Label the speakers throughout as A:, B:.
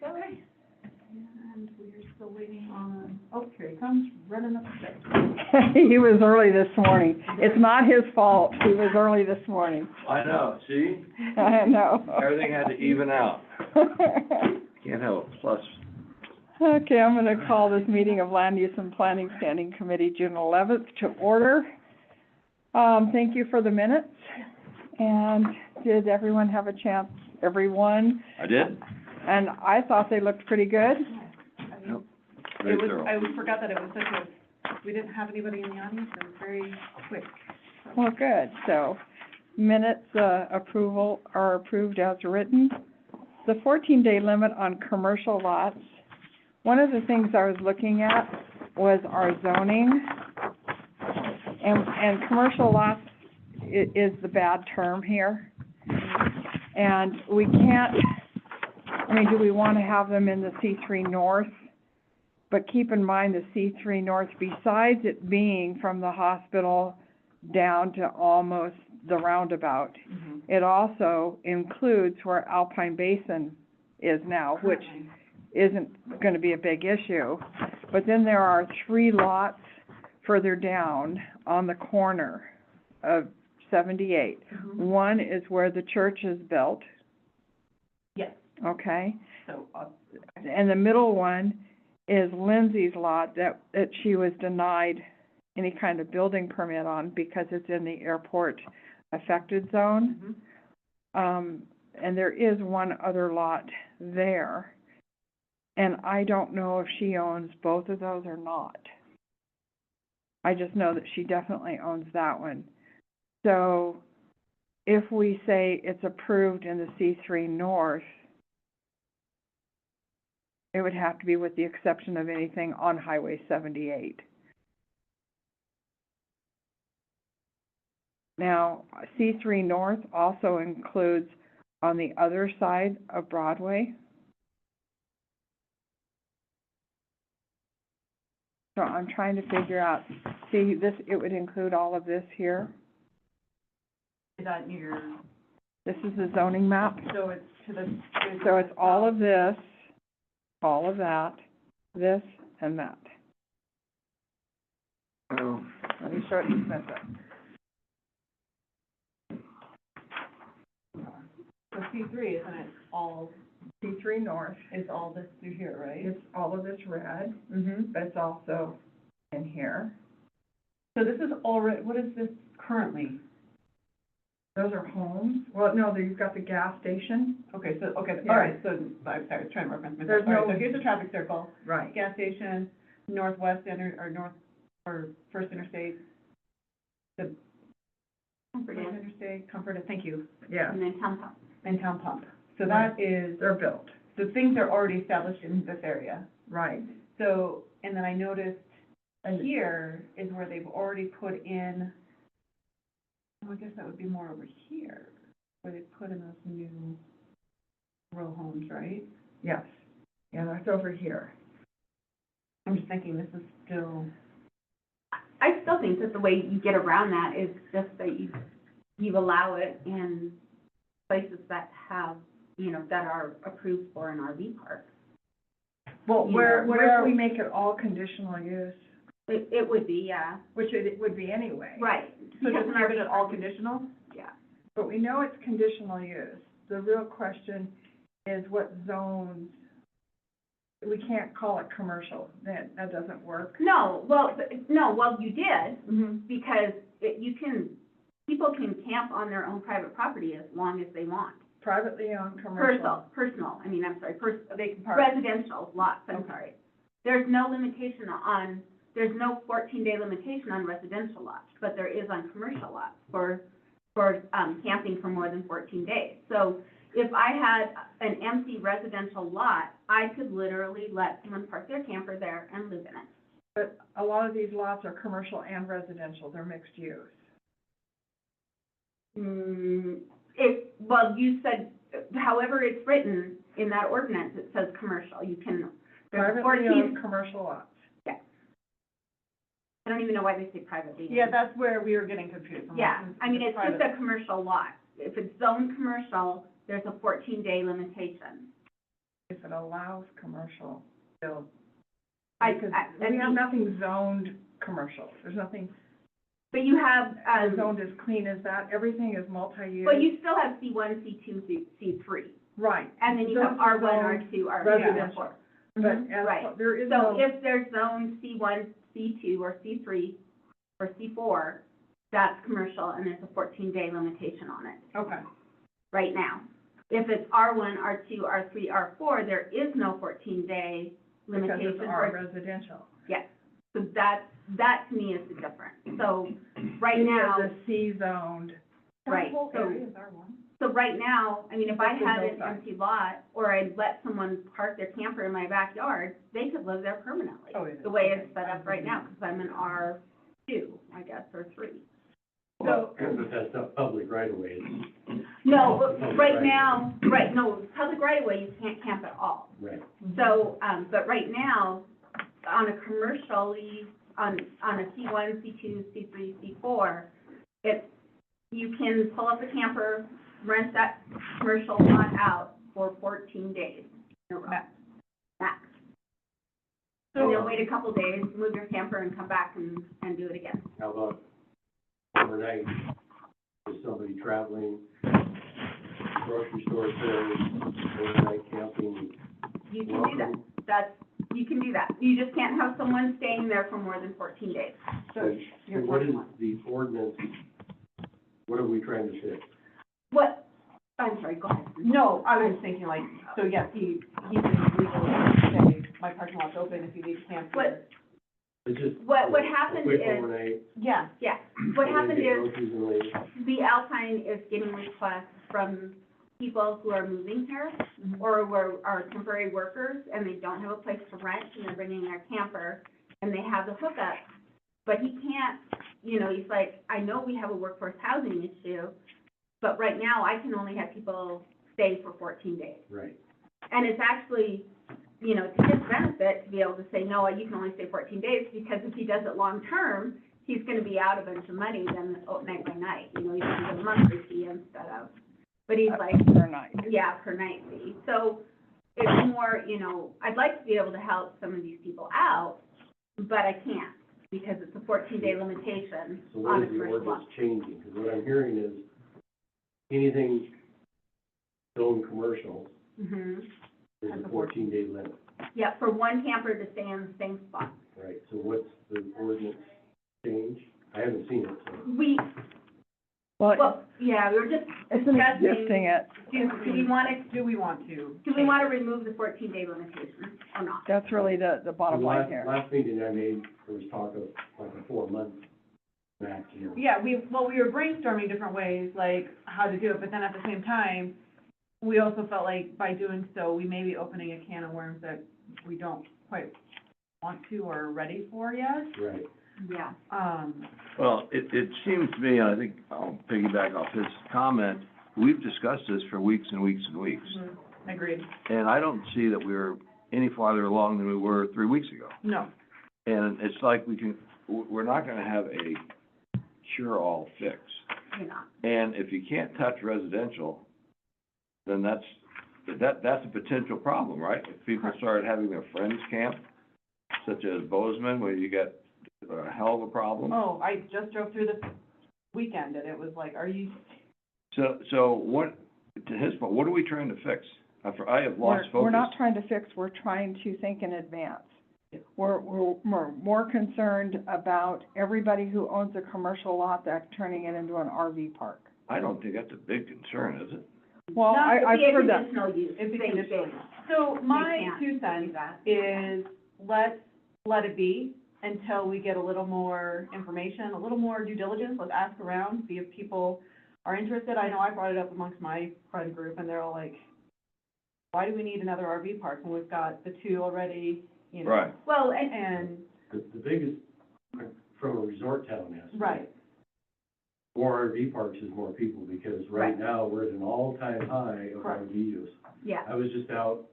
A: Okay. And we're still waiting on, oh, here he comes, running up the steps.
B: He was early this morning. It's not his fault. He was early this morning.
C: I know, see?
B: I know.
C: Everything had to even out. Can't have a plus.
B: Okay, I'm gonna call this meeting of Land Use and Planning Standing Committee, June 11th, to order. Thank you for the minutes. And did everyone have a chance? Everyone?
C: I did?
B: And I thought they looked pretty good.
C: Yep. Very thorough.
A: I forgot that it was such a, we didn't have anybody in the audience, it was very quick.
B: Well, good. So, minutes, approval are approved as written. The 14-day limit on commercial lots. One of the things I was looking at was our zoning. And commercial lots is the bad term here. And we can't, I mean, do we want to have them in the C3 North? But keep in mind the C3 North, besides it being from the hospital down to almost the roundabout, it also includes where Alpine Basin is now, which isn't going to be a big issue. But then there are 3 lots further down on the corner of 78. One is where the church is built,
A: Yes,
B: okay?
A: so,
B: And the middle one is Lindsay's lot that she was denied any kind of building permit on because it's in the airport affected zone. And there is one other lot there. And I don't know if she owns both of those or not. I just know that she definitely owns that one. So if we say it's approved in the C3 North, it would have to be with the exception of anything on Highway 78. Now, C3 North also includes on the other side of Broadway. So I'm trying to figure out, see, this, it would include all of this here.
A: is that your,
B: This is the zoning map.
A: so it's to the.
B: So it's all of this, all of that, this, and that.
C: Oh.
B: Let me show it to Smith.
A: So C3, isn't it all,
B: C3 North,
A: is all this through here, right?
B: it's all of this red, but it's also in here.
A: So this is already, what is this currently?
B: Those are homes. Well, no, you've got the gas station.
A: Okay, so, okay,
B: Yeah.
A: all right, so, I'm sorry, I was trying to reference myself.
B: There's
A: All right,
B: no-
A: so here's the traffic circle,
B: Right.
A: gas station, northwest or north, or First Interstate, the
D: Comfort
A: First
D: Inn,
A: Interstate, Comfort, thank you,
B: Yeah,
D: and then Town Pump.
A: and Town Pump. So that is,
B: they're built.
A: the things are already established in this area.
B: Right.
A: So, and then I noticed
B: And
A: here is where they've already put in, oh, I guess that would be more over here, where they put in those new row homes, right?
B: yes, yeah, that's over here.
A: I'm just thinking this is still,
D: I still think that the way you get around that is just that you allow it in places that have, you know, that are approved for an RV park.
B: Well,
D: Yeah.
B: what if we make it all conditional use,
D: It would be, yeah,
B: which it would be anyway.
D: right.
A: so
D: Because
A: just
D: an
A: leave it
D: RV
A: at all
D: park is-
A: conditional?
D: Yeah.
B: But we know it's conditional use. The real question is what zones, we can't call it commercial, that doesn't work.
D: No, well, you did, because people can camp on their own private property as long as they want.
B: Privately owned commercial.
D: Personal,
A: They can park.
D: residential lots, I'm
A: Okay.
D: sorry. There's no limitation on, there's no 14-day limitation on residential lots, but there is on commercial lots for camping for more than 14 days. So if I had an empty residential lot, I could literally let someone park their camper there and live in it.
B: But a lot of these lots are commercial and residential, they're mixed use.
D: Well, you said, however it's written in that ordinance, it says commercial, you can, there's
B: Privately
D: 14,
B: owned commercial lots.
D: I don't even know why they say privately.
A: Yeah, that's where we were getting confused. I'm like,
D: Yeah, I mean, it's just
A: private.
D: a commercial lot. If it's zoned commercial, there's a 14-day limitation.
B: If it allows commercial build?
D: I
B: We have
D: think-
B: nothing zoned commercial, there's nothing
D: But you have,
B: zoned as clean as that, everything is multi-use.
D: but you still have C1, C2, C3,
B: Right.
D: and then you have
B: Those are
D: R1,
B: zoned
D: R2, R3,
B: residential.
D: R4.
B: But as,
D: Right.
B: there is
D: So
B: no,
D: if there's zone C1, C2, or C3, or C4, that's commercial, and there's a 14-day limitation on it
A: Okay.
D: right now. If it's R1, R2, R3, R4, there is no 14-day
B: because
D: limitation
B: it's our
D: for,
B: residential.
D: yes. So that to me is the difference. So right
B: Any
D: now,
B: of the C-zoned.
D: right,
A: That whole
D: so,
A: area is R1?
D: so right now, I mean, if I
B: Just the
D: had an
B: hillside.
D: empty lot, or I let someone park their camper in my backyard, they could live there permanently.
A: Oh, it is.
D: The way
A: Okay.
D: it's set up right now, because I'm an R2, I guess, or 3.
C: Well, but that's not public right away.
D: No, but right now, no, public right of way, you can't camp at all.
C: Right.
D: So, but right now, on a commercially, on a C1, C2, C3, C4, you can pull up a camper, rent that commercial lot out for 14 days in a row.
A: Max.
D: Max. And then wait a couple days, move your camper and come back and do it again.
C: How about overnight, with somebody traveling, grocery store fares, overnight camping?
D: You can do that. You can do that. You just can't have someone staying there for more than 14 days.
C: So what is the ordinance, what are we trying to fix?
D: What, I'm sorry, go ahead.
A: No, I was thinking like, so yes, he can legally say, my parking lot's open if you need to camp here.
C: It's just.
D: What
C: a
D: happens
C: quick
D: is-
C: overnight,
A: Yeah,
D: Yeah, what
C: and then
D: happened
C: get
D: is,
C: groceries and leave.
D: the Alpine is getting requests from people who are moving here, or who are temporary workers, and they don't have a place to rent, and they're bringing their camper, and they have the hookup, but he can't, he's like, I know we have a workforce housing issue, but right now, I can only have people stay for 14 days.
C: Right.
D: And it's actually, to his benefit to be able to say, no, you can only stay 14 days, because if he does it long-term, he's gonna be out a bunch of money then night by night, he's gonna get a monthly fee instead of, but he's like,
B: Per night.
D: yeah, per night fee. So it's more, I'd like to be able to help some of these people out, but I can't, because it's a 14-day limitation
C: So what
D: on a
C: is the
D: commercial lot.
C: ordinance changing? Because what I'm hearing is anything zoned commercial
D: Mm-hmm.
C: is
A: That's
C: a
A: a
C: 14-day limit.
D: Yeah, for one camper to stay in the same spot.
C: Right, so what's the ordinance change? I haven't seen it, so.
D: Well, yeah, we were just
B: It's
D: discussing,
B: existing it,
D: do we want to,
A: do we want to?
D: remove the 14-day limitation or not?
B: that's really the bottom
C: The
B: line
C: last-
B: here.
C: Last meeting I made, there was talk of like a 4-month max,
A: Yeah, we were brainstorming different ways, like, how to do it, but then at the same time, we also felt like by doing so, we may be opening a can of worms that we don't quite want to or are ready for yet.
C: Right.
D: Yeah.
E: Well, it seems to me, and I think I'll piggyback off his comment, we've discussed this for weeks and weeks and weeks.
A: Agreed.
E: And I don't see that we're any farther along than we were 3 weeks ago.
A: No,
E: And it's like we're not gonna have a cure-all fix.
D: You're not.
E: And if you can't touch residential, then that's a potential problem, right? If people start having their friends camp, such as Bozeman, where you get a hell of a problem.
A: oh, I just drove through this weekend, and it was like, are you,
E: So what, to his point, what are we trying to fix? I have lost focus.
B: We're not trying to fix, we're trying to think in advance. We're more concerned about everybody who owns a commercial lot that's turning it into an RV park.
E: I don't think that's a big concern, is it?
B: Well,
D: Not
B: I've
D: to be a
B: heard that.
D: conditional use,
A: It'd be
D: same
A: conditional.
D: thing.
A: So my
D: can't
A: 2
D: do
A: cents
D: that.
A: is, let it be until we get a little more information, a little more due diligence, let's ask around, see if people are interested. I know I brought it up amongst my friend group, and they're all like, why do we need another RV park when we've got the 2 already,
E: Right.
D: Well, and,
A: And,
C: The biggest, from a resort town aspect.
A: right,
C: More RV parks is more people, because
A: Right.
C: right now, we're at an all-time high of
A: Correct.
C: RV use.
D: yeah,
C: I was just out,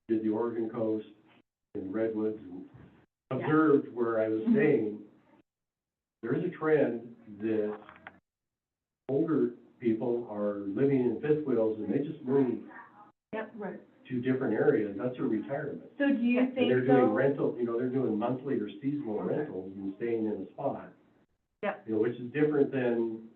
C: did the Oregon coast and Redwoods, and observed where I was
A: Mhm.
C: staying. There is a trend that older people are living in fifth wheels, and they just move
A: yep, right.
C: to different areas, that's a retirement.
A: So do you
C: And
A: think
C: they're doing
A: so?
C: rental, you know, they're doing monthly or seasonal
A: Okay.
C: rentals and staying in a spot.
D: Yep.
C: You know, which is different than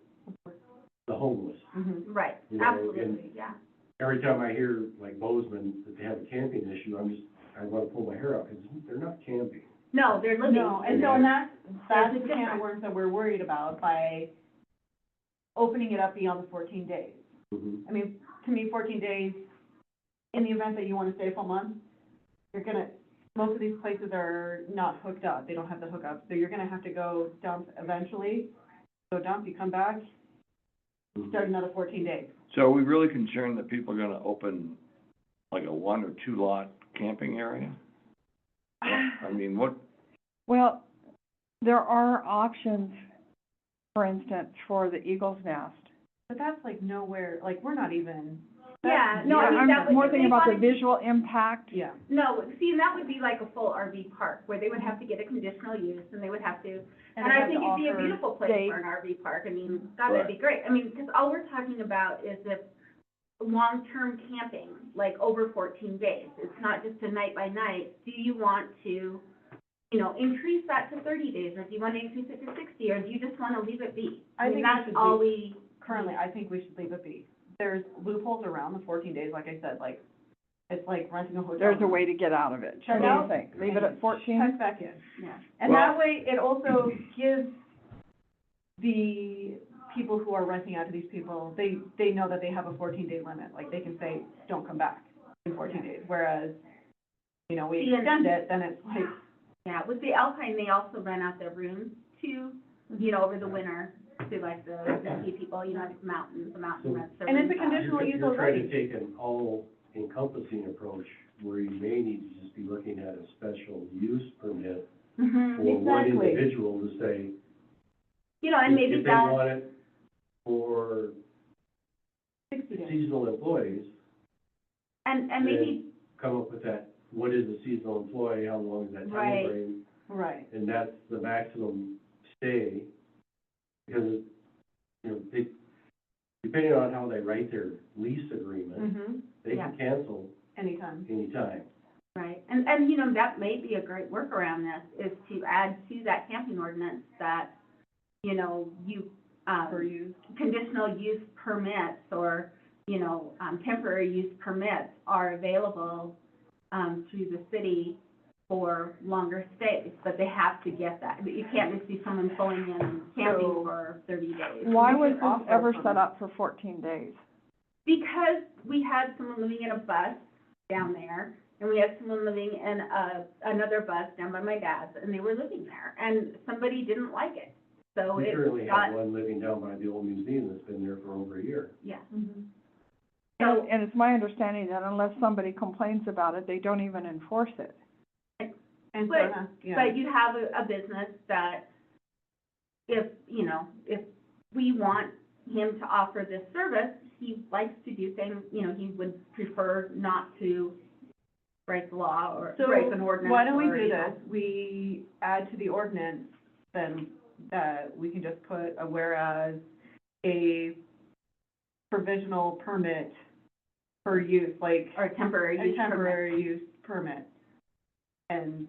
C: the homeless.
A: Mhm.
D: Right,
C: You know,
D: absolutely, yeah.
C: Every time I hear, like Bozeman, that they have a camping issue, I wanna pull my hair out, because they're not camping.
D: No, they're living.
A: No, and so,
C: Yeah.
A: and that's
D: There's a
A: the can of
D: difference.
A: worms that we're worried about by opening it up beyond the 14 days.
C: Mhm.
A: I mean, to me, 14 days, in the event that you wanna stay a full month, most of these places are not hooked up, they don't have the hookup, so you're gonna have to go dump eventually. Go dump, you come back, start another 14 days.
E: So are we really concerned that people are gonna open like a 1 or 2 lot camping area? I mean, what,
B: Well, there are options, for instance, for the Eagle's Nest.
A: But that's like nowhere, like, we're not even.
D: Yeah, no, I mean,
B: I'm
D: that would.
B: more
D: if
B: thinking
D: they
B: about the
D: wanted-
B: visual impact.
A: Yeah.
D: No, see, and that would be like a full RV park, where they would have to get a conditional use, and they would have to, and
A: they
D: I
A: have
D: think
A: to
D: it'd be a
A: offer
D: beautiful place
B: dates.
D: for an RV park, I mean, God, that'd be great. I mean, because all we're talking about is if long-term camping, like over 14 days, it's not just a night by night, do you want to, you know, increase that to 30 days, or do you want to increase it to 60, or do you just want to leave it be?
A: I
D: mean,
A: think we
D: that's
A: should
D: all
A: leave-
D: we,
A: Currently, I think we should leave it be. There's loopholes around the 14 days, like I said, like, it's like renting a hotel.
B: There's a
A: room.
B: way to get out of it.
A: Check
B: What do you
A: out.
B: think? Leave it at 14?
A: Check back in.
D: yeah.
A: And
E: Well-
A: that way, it also gives the people who are renting out to these people, they know that they have a 14-day limit. Like, they can say, don't come back in 14 days. Whereas, we
D: See, and-
A: extend it, then it's like,
D: Yeah, with the Alpine, they also rent out their rooms to, you know, over the winter, to like the ski people, you know, like the mountain rents their
A: And it's
D: rooms
A: a
D: out.
A: conditional use
C: You're trying to
A: already.
C: take an all-encompassing approach, where you may need to just be looking at a special use permit
D: Mhm.
C: for one
A: Exactly.
C: individual to say,
D: You know, and maybe
C: if they
D: that,
C: want it for
A: 60 days.
C: seasonal employees,
D: and maybe,
C: come up with that, what is a seasonal employee, how long is that
D: Right.
C: timeframe?
A: Right.
C: And that's the maximum stay, because, you know, depending on how they write their lease agreement,
A: Mm-hmm.
C: they can cancel
A: Anytime.
C: anytime.
D: right, and, you know, that may be a great workaround this, is to add to that camping ordinance that, you know, you,
A: For use.
D: conditional use permits or, you know, temporary use permits are available, through the city for longer stays, but they have to get that. But you can't just see someone pulling in and camping
A: So-
D: for 30 days.
B: Why
A: We
B: was
A: should
B: this
A: offer
B: ever
A: for-
B: set up for 14 days?
D: Because we had someone living in a bus down there, and we had someone living in another bus down by my dad's, and they were living there, and somebody didn't like it. So
C: We
D: it
C: currently
D: got,
C: have one living down by the old museum that's been there for over a year.
D: yeah.
A: Mm-hmm.
D: So,
B: And it's my understanding that unless somebody complains about it, they don't even enforce it.
A: And
D: But-
A: so, yeah.
D: but you have a business that if, you know, if we want him to offer this service, he likes to do things, you know, he would prefer not to break the law or
A: So,
D: break an ordinance.
A: why don't we
D: or,
A: do
D: you know.
A: this? We add to the ordinance, then, that we can just put a whereas, a provisional permit for use, like,
D: Or temporary
A: a
D: use permit.
A: temporary use permit. And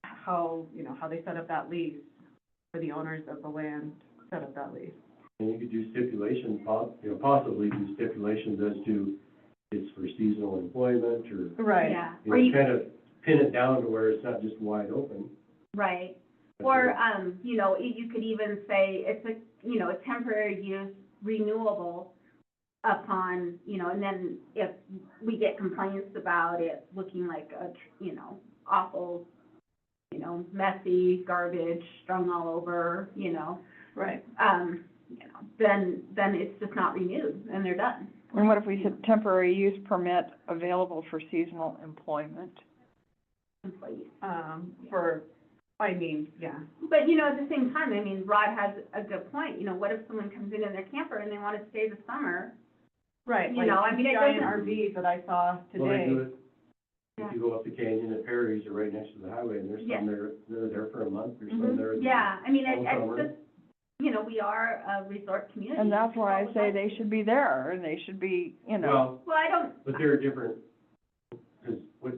A: how, you know, how they set up that lease, for the owners of the land set up that lease.
C: And you could do stipulations, possibly do stipulations as to it's for seasonal employment, or,
A: Right.
D: Yeah,
C: you
D: or
C: know,
D: you,
C: kind of pin it down to where it's not just wide open.
D: right. Or, you know, you could even say it's a, you know, a temporary use renewable upon, you know, and then if we get complaints about it looking like a, you know, awful, you know, messy, garbage strung all over, you know,
A: Right.
D: you know, then it's just not renewed and they're done.
B: And what if we said temporary use permit available for seasonal employment?
D: Employees.
A: Yeah.
D: But, you know, at the same time, I mean, Rod has a good point, you know, what if someone comes in their camper and they want to stay the summer?
A: Right,
D: You
A: like
D: know, I mean, it
A: giant
D: doesn't-
A: RVs that I saw
C: Well, they do
A: today.
C: it, if you go up the canyon at Perry's, or right next to the highway, and there's
D: Yeah.
C: some they're there for a month, there's
A: Mhm.
C: some there.
D: Yeah, I mean,
C: all summer.
D: it's just, you know, we are a resort community.
B: And that's why I
D: People
B: say
D: would
B: they
D: like-
B: should be there, and they should be, you know.
C: Well,
D: Well, I don't,
C: but there are different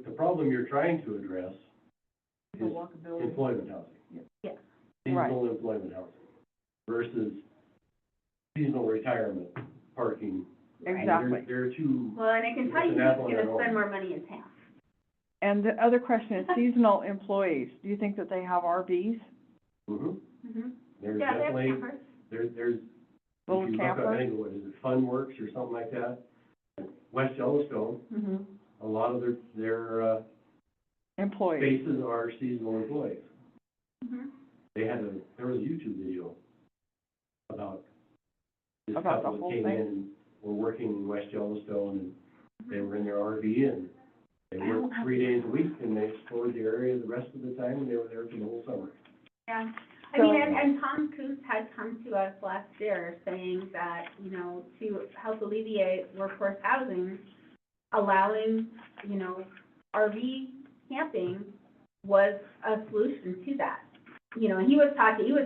C: the problem you're trying to address
A: The
C: is
A: walkability.
C: employment housing.
D: Yes.
C: Seasonal employment housing versus seasonal retirement parking.
B: Exactly.
C: There are two,
D: Well, and I can tell
C: It's
D: you
C: an
D: who's
C: apple and
D: gonna
C: an
D: spend
C: orange.
D: more money in town.
B: And the other question is seasonal employees, do you think that they have RVs,
C: mhm,
D: Mm-hmm.
C: there's
D: Yeah, they have
C: definitely,
D: campers.
C: there's,
B: little
C: if you look up, I
B: campers?
C: think, what is it, Funworks or something like that? West Yellowstone,
A: Mm-hmm.
C: a lot of their
B: Employees,
C: bases are seasonal employees.
D: Mm-hmm.
C: There was a YouTube video about this
B: About the
C: couple that
B: whole
C: came
B: thing?
C: in and were working in West Yellowstone, and they were in their RV, and they worked 3 days a week, and they explored the area the rest of the time, and they were there for the whole summer.
D: Yeah, I
B: So-
D: mean, and Tom Coos had come to us last year saying that, you know, to help alleviate workforce housing, allowing, you know, RV camping was a solution to that. You know, and he was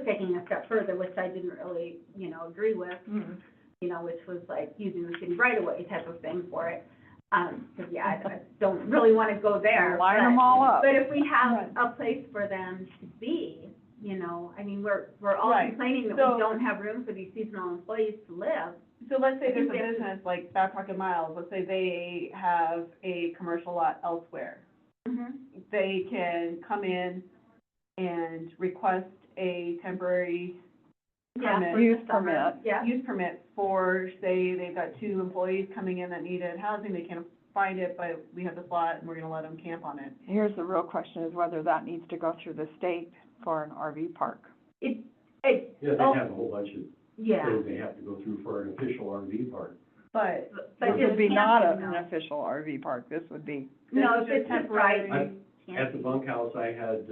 D: taking a step further, which I didn't really, you know, agree with,
A: Mm-hmm.
D: you know, which was like using the city right-of-way type of thing for it. 'Cause yeah, I don't really wanna go there.
B: line
D: but-
B: them all up.
D: But if we have
A: Right.
D: a place for them to be, you know, I mean, we're all
A: Right.
D: complaining that
A: So-
D: we don't have room for these seasonal employees to live.
A: So let's say there's a
D: I think they-
A: business like Babcock and Miles, let's say they have a commercial lot elsewhere. They can come in and request a temporary
D: Yeah,
A: Permit.
D: for the
B: Use
D: summer.
B: permit.
D: Yeah,
A: use permit for, say, they've got 2 employees coming in that needed housing, they can't find it, but we have the slot and we're gonna let them camp on it.
B: Here's the real question, is whether that needs to go through the state for an RV park.
D: it,
C: Yeah, they
D: Oh.
C: have a whole bunch of
D: yeah.
C: things they have to go through for an official RV park.
A: But,
D: But
B: This
D: just
B: would be not
D: camping,
B: an
D: no.
B: official RV park, this would be,
D: No,
A: this
D: if
A: is
D: it's
A: just
D: just right.
A: temporary.
C: At the bunkhouse, I had,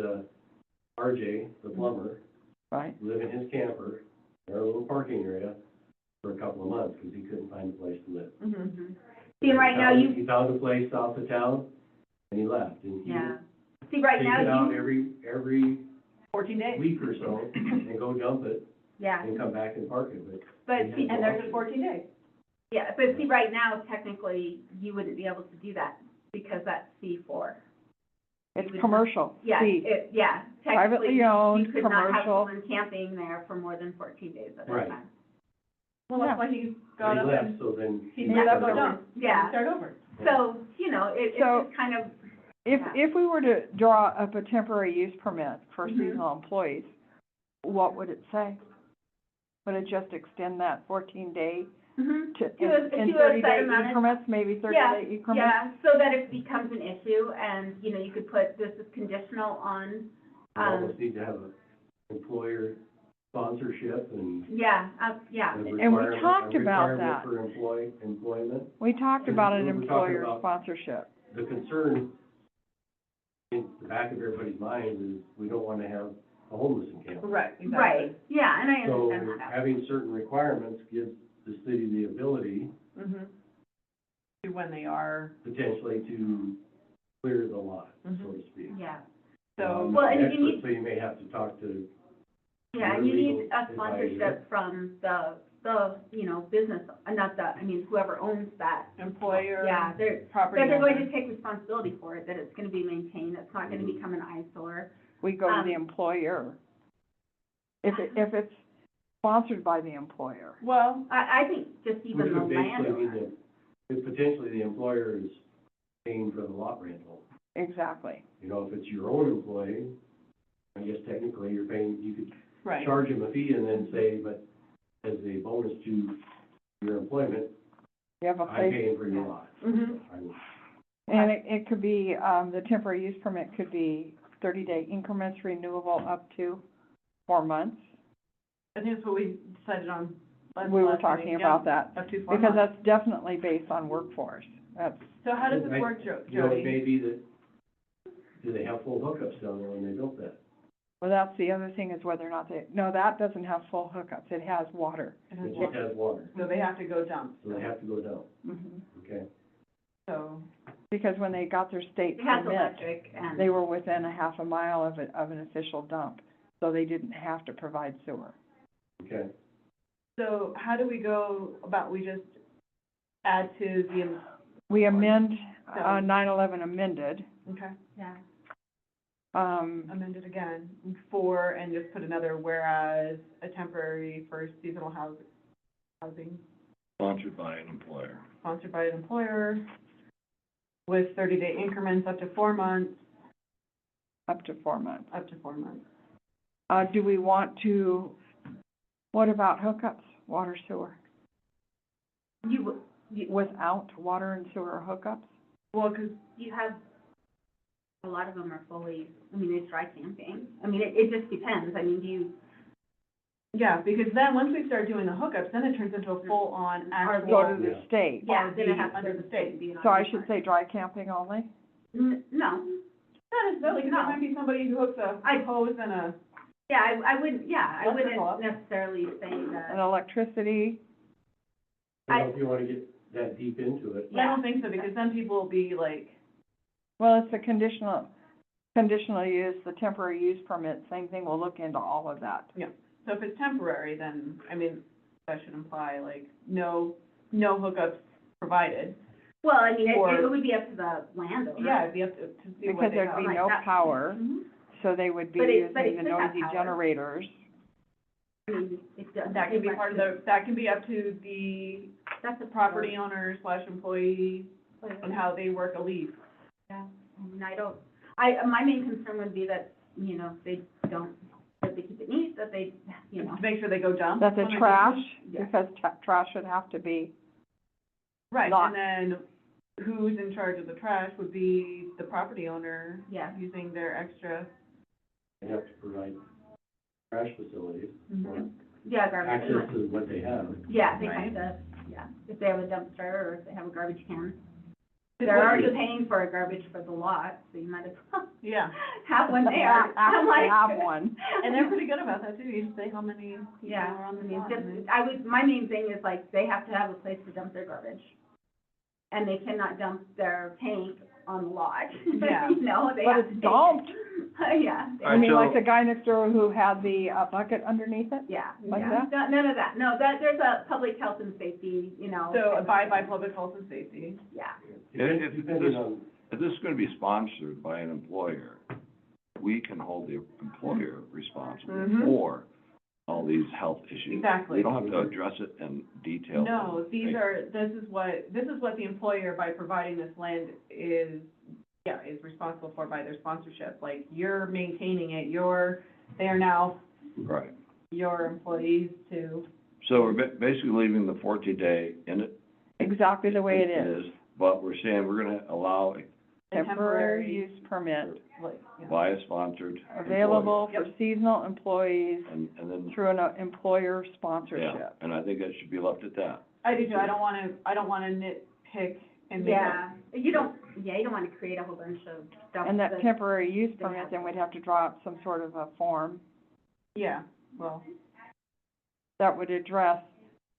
C: RJ, the plumber,
B: right?
C: live in his camper, in our little parking area, for a couple of months, because he couldn't find a place to live.
A: mhm.
D: Mhm. See, right now, you,
C: He found a place south of town, and he left, and he
D: yeah.
C: would
D: See, right
C: take it out
D: now, you,
C: every
A: 14 days.
C: week or so, and go dump it,
D: yeah,
C: and come back and park it, but
D: but see,
A: And there's just 14 days.
D: yeah, but see, right now, technically, you wouldn't be able to do that, because that's C4.
B: It's
D: would-
B: commercial,
D: Yeah,
B: C,
D: yeah,
B: privately
D: technically,
B: owned,
D: you could not have
B: commercial.
D: someone camping there for more than 14 days at a
C: Right.
D: time.
A: Well, that's why he
C: but
A: got
C: he
A: up
C: left,
A: and
C: so then.
A: he
B: Yeah,
A: did
B: that's
A: go
B: what
A: dump.
D: Yeah.
A: Start over.
D: So, you know, it's
B: So-
D: just kind of,
B: If,
D: Yeah.
B: if we were to draw up a temporary use permit for
D: Mhm.
B: seasonal employees, what would it say? Would it just extend that 14-day
D: mhm.
B: to,
D: To a-
B: in
D: to a set
B: 30-day
D: amount of-
B: increments, maybe 30-day increments?
D: yeah, so that it becomes an issue, and, you know, you could put, this is conditional on,
C: You almost need to have an employer sponsorship and
D: yeah,
C: a
B: we
C: requirement,
B: talked
C: a
B: about
C: requirement
B: that.
C: for employment.
B: We talked about an
C: We were talking
B: employer
C: about-
B: sponsorship.
C: The concern in the back of everybody's mind is we don't want to have a homeless encampment.
A: Right, exactly.
D: right, yeah, and I
C: So
D: understand that.
C: having certain requirements gives the city the ability
A: Mhm. To when they are,
C: potentially to clear the lot, so
A: Mhm.
C: to speak.
D: Yeah,
A: so.
D: Well,
C: I'm
D: and
C: not
D: you
C: an
D: need-
C: expert, so you may have to talk to,
D: yeah, and
C: Your
D: you need
C: legal
D: a
C: advisor.
D: sponsorship from the, you know, business, not the, I mean, whoever owns that.
A: Employer.
D: Yeah, they're,
A: Property
D: that they're going
A: owner.
D: to take responsibility for it, that it's gonna be maintained, it's not gonna become an eyesore.
B: We go to the
D: Um,
B: employer. If it's sponsored by the employer.
A: Well,
D: I think just
C: which
D: even the
C: would basically mean
D: landowner.
C: that, potentially the employer is paying for the lot rental.
B: Exactly.
C: You know, if it's your own employee, I guess technically you're paying, you could
A: right.
C: charge him a fee and then say, but as a bonus to your employment,
B: You have a
C: I'm
B: place,
C: paying for your lot.
A: Mhm.
C: I'm-
B: and it could be, the temporary use permit could be 30-day increments renewable up to 4 months.
A: I think that's what we decided on last
B: We were
A: meeting,
B: talking
A: yeah,
B: about that,
A: Up to 4
B: because
A: months.
B: that's definitely based on workforce. That's,
A: So how does this
C: I-
A: work,
C: You know, it
A: Jody?
C: may be that, do they have full hookups down there when they built that?
B: well, that's the other thing, is whether or not no, that doesn't have full hookups, it has water.
A: It has
C: It just
A: water.
C: has water,
A: So they have to go dump,
C: so they have to go down, okay?
A: so,
B: Because when they got their state
D: It has
B: permit,
D: electric and.
B: they were within a half a mile of an official dump, so they didn't have to provide sewer.
C: Okay,
A: so how do we go about, we just add to the,
B: We amend
A: So-
B: 9/11 amended,
A: Okay,
D: Yeah.
A: amend it again for, and just put another whereas a temporary for seasonal housing
E: Sponsored by an employer.
A: sponsored by an employer with 30-day increments up to 4 months,
B: up to 4 months.
A: up to 4 months.
B: Do we want to, what about hookups, water, sewer?
D: You
B: Without water and sewer hookups?
A: Well, 'cause
D: have, a lot of them are fully, I mean, it's dry camping. I mean, it just depends. I mean, do you,
A: yeah, because then once we start doing the hookups, then it turns into a full-on actual.
B: Go to the
C: Yeah.
B: state?
D: yeah,
A: Or
D: then
A: be
D: it has to.
A: under the state.
D: be an
B: So I
D: RV
B: should
D: park.
B: say dry camping only?
D: No,
A: Not necessarily, 'cause there might be somebody who hooks a hose and a,
D: yeah, I wouldn't, yeah, I
A: Electrical.
D: wouldn't necessarily say
B: And
D: that.
B: electricity?
C: I don't know if you wanna get that deep into it.
A: I don't think so, because then people will be like,
B: Well, it's a conditional use, the temporary use permit, same thing, we'll look into all of that.
A: so if it's temporary, then, I mean, that should imply like, no hookups provided.
D: Well, I mean,
A: Or-
D: it would be up to the landowner.
A: Yeah, it'd be up to see what
B: Because
A: they
B: there'd
A: have.
B: be
D: Like
B: no
D: that.
B: power,
D: Mhm.
B: so they would be
D: But it
B: using the
D: could have
B: noisy
D: power.
B: generators.
D: I mean, it does.
A: That can be part of the, that can be up to the
D: That's a
A: property owner / employee and how they work a lease.
D: Yeah, I mean, my main concern would be that, you know, they don't, that they keep it neat, that they, you know.
A: To make sure they go dump.
B: That the
A: when they
B: trash,
D: Yeah.
B: because trash should have to be,
A: Right,
B: not-
A: and then who's in charge of the trash would be the property owner
D: Yeah.
A: using their extra.
C: They have to provide trash facilities, or
D: Yeah, garbage.
C: access to what they have.
D: Yeah, they
A: Right.
D: have to, yeah, if they have a dumpster or if they have a garbage can.
A: What
D: They're
A: do
D: already
A: you-
D: paying for a garbage for the lot, so you might as well
A: Yeah,
D: have one there. I'm
B: actually
D: like-
B: have one.
A: and they're pretty good about that too, you just say how many people
D: Yeah,
A: are on
D: I
A: the
D: mean,
A: lot.
D: just,
A: and
D: I would, my main thing is like, they have to have a place to dump their garbage. And they cannot dump their tank on the lot.
A: Yeah.
D: You know, they
B: But
D: have
B: it's
D: to take it.
B: dumped.
D: Yeah.
E: All
B: I mean,
E: right,
B: like
E: so-
B: the guy next door who had the bucket underneath it?
D: Yeah,
B: Like
D: yeah.
B: that?
D: None of that, no, there's a public health and safety, you know.
A: So abide by public health and safety.
D: Yeah,
E: If
C: Depending
E: this-
C: on,
E: If this is gonna be sponsored by an employer, we can hold the employer responsible
A: Mhm.
E: for all these health issues.
A: Exactly.
E: We don't have to address it in detail.
A: No, this is what the employer, by providing this land, is responsible for by their sponsorship. Like, you're maintaining it, they are now
E: Right.
A: your employees to,
E: So we're basically leaving the 14-day in it.
B: Exactly the way it is.
E: But we're saying we're gonna allow
A: a
B: Temporary
A: temporary,
B: use permit,
A: like, you know.
E: by a sponsored employer.
B: available for
A: Yep.
B: seasonal employees
E: And then,
B: through an employer
E: yeah,
B: sponsorship.
E: and I think that should be left at that.
A: I do too, I don't wanna nitpick and make
D: yeah, you don't wanna create a whole bunch of stuff.
B: And that
D: that-
B: temporary use
D: they
B: permit,
D: have
B: then
D: to-
B: we'd have to draw up some sort of a form
A: well,
B: that would address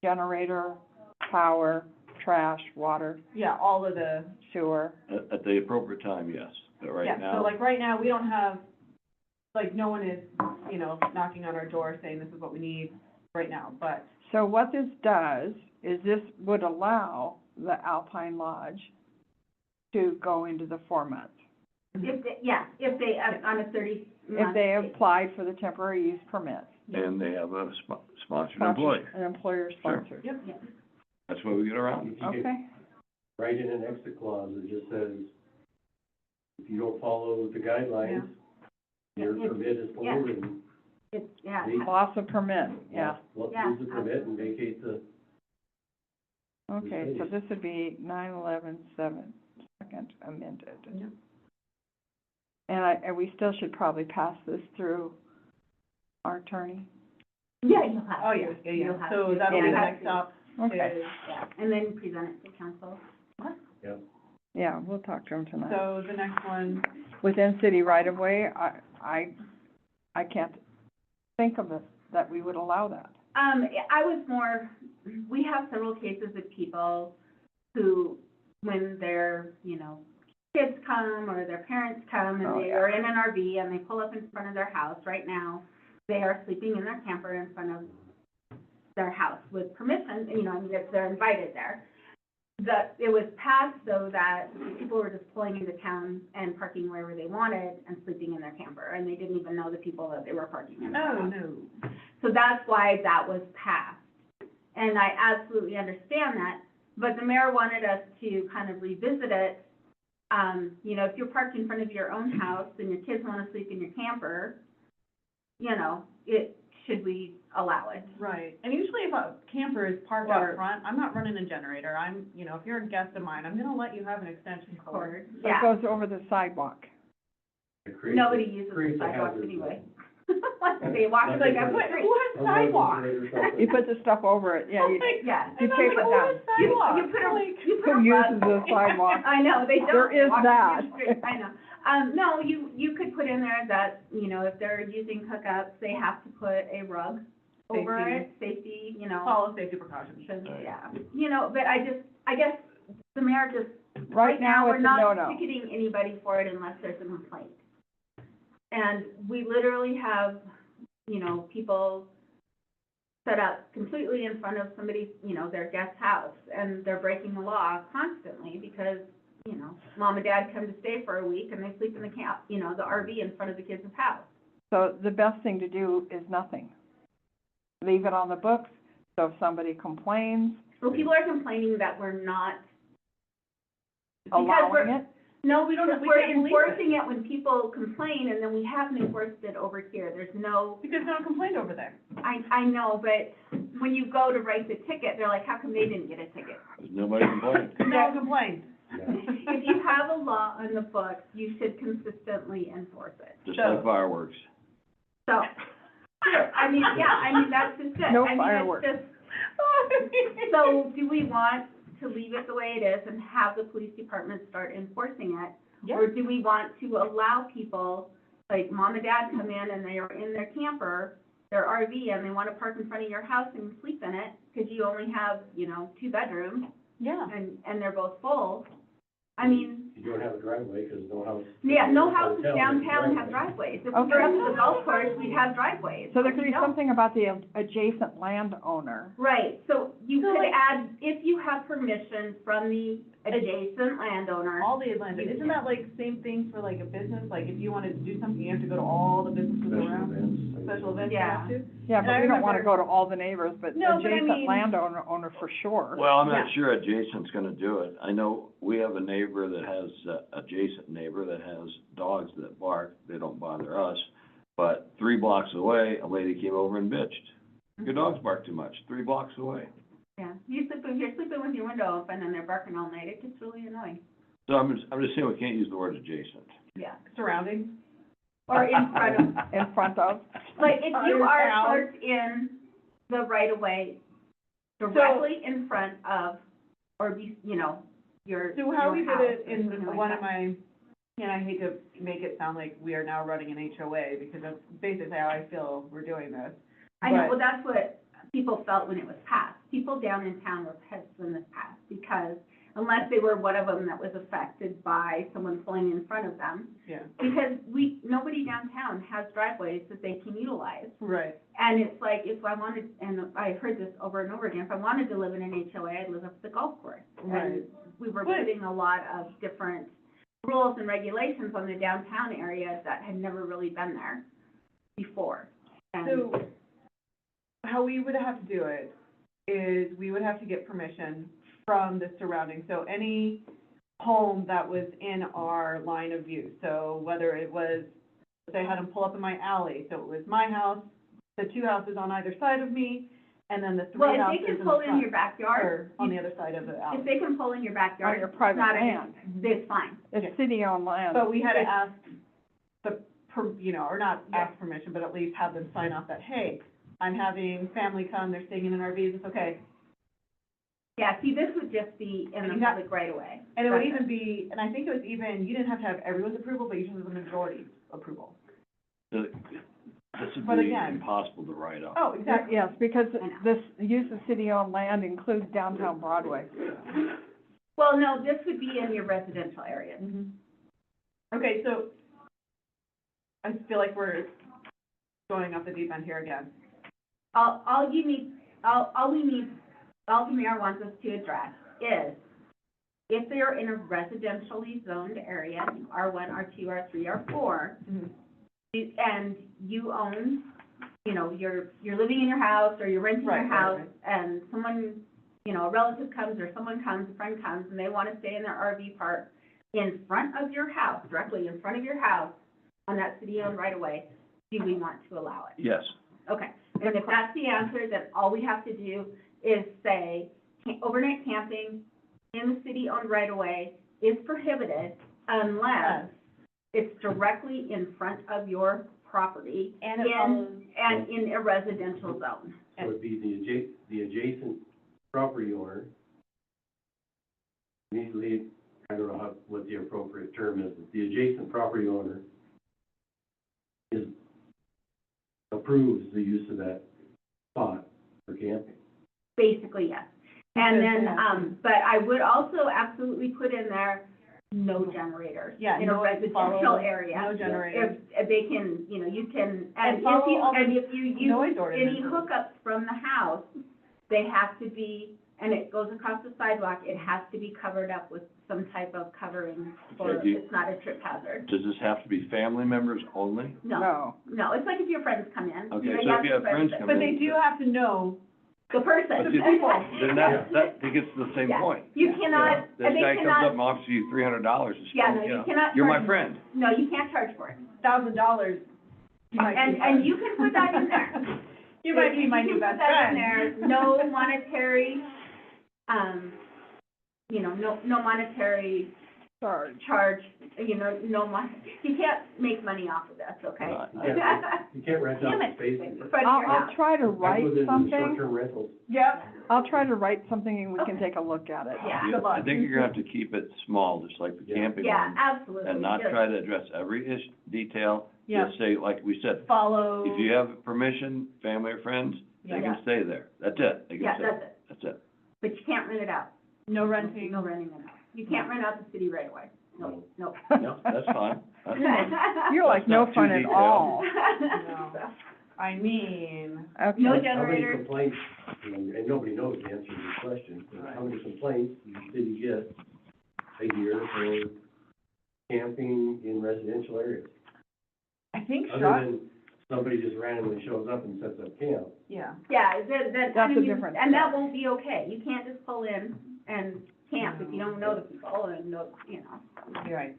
B: generator, power, trash, water,
A: yeah, all of the,
B: sewer.
E: At the appropriate time, yes, but right
A: yeah,
E: now.
A: so like right now, we don't have, like, no one is, you know, knocking on our door saying this is what we need right now, but,
B: So what this does is this would allow the Alpine Lodge to go into the 4 months.
D: If they, on a 30 month.
B: If they applied for the temporary use permit.
E: And they have a sponsored employee.
B: An employer sponsored.
A: yep.
D: Yeah.
E: That's where we get around it.
C: if you could
B: Okay,
C: write in an exit clause that just says, if you don't follow the guidelines, your
D: Yeah.
C: permit is
D: Yeah.
C: pulled and
D: It's, yeah.
B: loss of permit, yeah.
D: Yeah.
C: lose the permit and vacate the,
B: Okay, so this would be 9/11/7, second amended.
A: Yep.
B: And we still should probably pass this through our attorney.
D: Yeah, you'll have to.
A: Oh, yeah, yeah,
D: You'll
A: yeah,
D: have
A: so
D: to.
A: that'll be
D: You'll
A: the
D: have
A: next
D: to.
A: stop,
B: Okay,
A: is,
D: Yeah, and then present it to council.
B: yeah, we'll talk to him tonight.
A: so the next one,
B: Within city right of way, I can't think of it, that we would allow that.
D: I was more, we have several cases of people who, when their, you know, kids come or their parents come and
B: Oh,
D: they
B: yeah.
D: are in an RV and they pull up in front of their house, right now, they are sleeping in their camper in front of their house with permission, you know, I mean, if they're invited there. it was passed so that people were just pulling into town and parking wherever they wanted and sleeping in their camper, and they didn't even know the people that they were parking in.
A: Oh, no.
D: So that's why that was passed. And I absolutely understand that, but the mayor wanted us to kind of revisit it. You know, if you're parked in front of your own house and your kids want to sleep in your camper, you know, should we allow it?
A: Right, and usually if a camper is parked
D: Or-
A: out front, I'm not running a generator, you know, if you're a guest of mine, I'm gonna let you have an extension cord.
B: So it
D: Yeah,
B: goes over the sidewalk.
C: It creates-
D: nobody uses the
C: creates a
D: sidewalks
C: hazard.
D: anyway. They walk,
C: Like
D: like,
C: they
D: I
C: put-
D: put,
A: Who has a sidewalk?
B: You put the stuff over it, yeah, you,
D: yeah.
B: you tape it down.
D: You put a
B: Who uses
D: rug.
B: the sidewalk?
D: I know, they don't.
B: There is
D: walk
B: that.
D: down the street. I know. No, you could put in there that, you know, if they're using hookups, they have to put a rug over it, safety, you know.
A: Follow safety precautions.
D: Because,
E: Right.
D: yeah, you know, but I guess the mayor just,
B: Right now, it's a
D: we're
B: no-no.
D: not ticketing anybody for it unless there's a complaint. And we literally have, you know, people set up completely in front of somebody's, you know, their guest's house, and they're breaking the law constantly because, you know, mom and dad come to stay for a week and they sleep in the camp, you know, the RV in front of the kids' house.
B: So the best thing to do is nothing. Leave it on the books, so if somebody complains,
D: Well, people are complaining that we're not, because
B: allowing it.
D: no, we don't,
A: Because we
D: we're
A: can't police
D: enforcing it when people complain, and then we haven't enforced it over here. There's no,
A: Because no one complained over there.
D: I know, but when you go to write the ticket, they're like, how come they didn't get a ticket?
E: Nobody complained.
A: No one complained.
D: If you have a law on the books, you should consistently enforce it.
E: Just
A: So-
E: like fireworks.
D: So, I mean, that's just it.
B: No
D: I mean,
B: fireworks.
D: it's just, so do we want to leave it the way it is and have the police department start enforcing it?
A: Yeah.
D: Or do we want to allow people, like mom and dad come in and they are in their camper, their RV, and they want to park in front of your house and sleep in it, because you only have, you know, 2 bedrooms,
A: Yeah.
D: and they're both full? I mean,
C: You don't have a driveway, because no house.
D: yeah, no houses
C: Hotel has a
D: downtown have
C: driveway.
D: driveways. If we
B: Okay.
D: were up at the golf course, we'd have driveways.
B: So there
D: but
B: could
D: we
B: be
D: don't.
B: something about the adjacent landowner.
D: Right, so you
A: So,
D: could
A: like-
D: add, if you have permission from the adjacent landowner.
A: All the Atlanta, isn't that like same thing for like a business, like if you wanted to do something, you have to go to all the businesses
C: Special
A: around?
C: events.
A: Special events you
D: Yeah.
A: have to?
B: Yeah,
A: And
B: but
A: I
B: we don't wanna
A: remember-
B: go to all the neighbors, but
A: No, but I
B: adjacent
A: mean-
B: landowner for sure.
E: Well, I'm not
A: Yeah.
E: sure adjacent's gonna do it. I know we have a neighbor that has, adjacent neighbor that has dogs that bark. They don't bother us. But 3 blocks away, a lady came over and bitched. Your dogs bark too much, 3 blocks away.
D: Yeah, you're sleeping with your window open and they're barking all night, it gets really annoying.
E: So I'm just saying we can't use the word adjacent.
D: Yeah.
A: Surrounding?
D: Or in front of,
B: In front of,
D: like, if you
A: Your
D: are
A: house.
D: parked in the right of way, directly in front of, or be, you know, your,
A: So how we
D: your
A: did it
D: house or
A: in
D: something like
A: one of
D: that.
A: my, and I hate to make it sound like we are now running an HOA, because that's basically how I feel we're doing this.
D: I know,
A: But-
D: well, that's what people felt when it was passed. People down in town were pissed when this passed, because unless they were one of them that was affected by someone pulling in front of them,
A: Yeah,
D: because nobody downtown has driveways that they can utilize.
A: right.
D: And it's like, if I wanted, and I've heard this over and over again, if I wanted to live in an HOA, I'd live up at the golf course.
A: Right.
D: And we were
A: But-
D: putting a lot of different rules and regulations on the downtown area that had never really been there before. And
A: So, how we would have to do it is we would have to get permission from the surrounding, so any home that was in our line of view, so whether it was, say, I had them pull up in my alley, so it was my house, the 2 houses on either side of me, and then the 3
D: well,
A: houses
D: if they
A: in
D: can
A: the
D: pull in
A: front,
D: your backyard,
A: or on the other side of the alley.
D: if they can pull in your backyard,
B: on your
D: it's
B: private
D: not
B: land.
D: it's fine.
B: It's city-owned land.
A: But we had to ask you know, or not ask permission, but at least have them sign off that, hey, I'm having family come, they're staying in an RV, it's okay.
D: Yeah, see, this would just be in
A: And
D: the
A: you got-
D: public right away.
A: And it would
D: That's
A: even be, and I think it was even, you didn't have to have everyone's approval, but you just have the majority approval.
E: This would
A: But
E: be
A: again-
E: impossible to write up.
A: Oh, exactly.
B: Yes, because
D: I know.
B: this use of city-owned land includes downtown Broadway.
D: Well, no, this would be in your residential areas.
A: Mhm. Okay, so I feel like we're going off the deep end here again.
D: All the mayor wants us to address is, if they're in a residentially zoned area, R1, R2, R3, R4,
A: Mhm.
D: and you own, you know, you're living in your house or you're renting your
A: Right, right,
D: house,
A: right.
D: and someone, you know, a relative comes or someone comes, a friend comes, and they want to stay in their RV park in front of your house, directly in front of your house, on that city-owned right-of-way, do we want to allow it?
E: Yes.
D: Okay, and if that's the answer, then all we have to do is say, overnight camping in the city-owned right-of-way is prohibited unless it's directly in front of your property
A: And it follows,
D: and in a residential zone.
C: So it'd be the adjacent property owner. Immediately, I don't know what the appropriate term is, but the adjacent property owner approves the use of that spot for camping.
D: Basically, yes. And then,
A: Yeah.
D: but I would also absolutely put in there, no generators
A: yeah,
D: in a
A: no,
D: residential
A: follow,
D: area.
A: no generators.
D: If they can, you know, you can,
A: And follow all the
D: if you use
A: noise
D: any
A: ordinances.
D: hookups from the house, they have to be, and it goes across the sidewalk, it has to be covered up with some type of covering, or
E: Okay, do you-
D: it's not a trip hazard.
E: Does this have to be family members only?
D: No, it's like if your friends come in.
E: Okay,
D: know,
E: so if you have friends
D: that-
E: come
A: But they do have to know,
D: The person.
E: But see, then that gets to the same
D: Yeah.
E: point.
D: You cannot,
E: This
D: they
E: guy comes up
D: cannot,
E: and offers you $300 to
D: yeah,
E: spend,
D: no,
E: you
D: you
E: know,
D: cannot
E: you're my
D: charge-
E: friend.
D: no, you can't charge for it.
A: $1,000, you might be.
D: And you can put that in there.
A: You might be my new best friend.
D: You can put that in there, no monetary, you know, no monetary
B: Sorry.
D: charge, you know, you can't make money off of this, okay?
E: Right.
C: You can't rent out
D: Damn
C: the
D: it,
C: space.
D: in front of your
B: I'll
D: house.
B: try to
C: That
B: write
C: goes into the
B: something.
C: short-term rentals.
A: Yep,
B: I'll try to write something and we can take a look at it.
D: Yeah.
A: good luck.
E: I think you're gonna have to keep it small, just like the
C: Yeah.
E: camping
D: Yeah,
E: one,
D: absolutely.
E: and not
D: Just-
E: try to address every detail.
A: Yeah.
E: Just say, like we said,
A: follow.
E: if you have permission, family or friends, they
A: Yeah.
E: can stay there. That's it. They can
D: Yeah,
E: stay.
D: that's it,
E: That's it.
D: but you can't rent it out.
A: No renting.
D: No renting it out. You can't rent out the city right away. No, no.
E: No, that's fine. That's fine.
B: You're like
E: That's
B: no
E: not too
B: fun at
E: detailed.
B: all.
A: No. I mean,
B: Okay.
D: No
C: How many
D: generators.
C: complaints, and nobody knows the answer to this question, but how many complaints does the city get a year for camping in residential areas?
A: I think
C: Other
A: shot,
C: than somebody just randomly shows up and sets up camp.
A: yeah.
D: Yeah,
B: That's
D: I
B: a
D: mean,
B: different
D: and that
B: story.
D: won't be okay. You can't just pull in and camp if you don't know the people and know, you know.
A: You're right.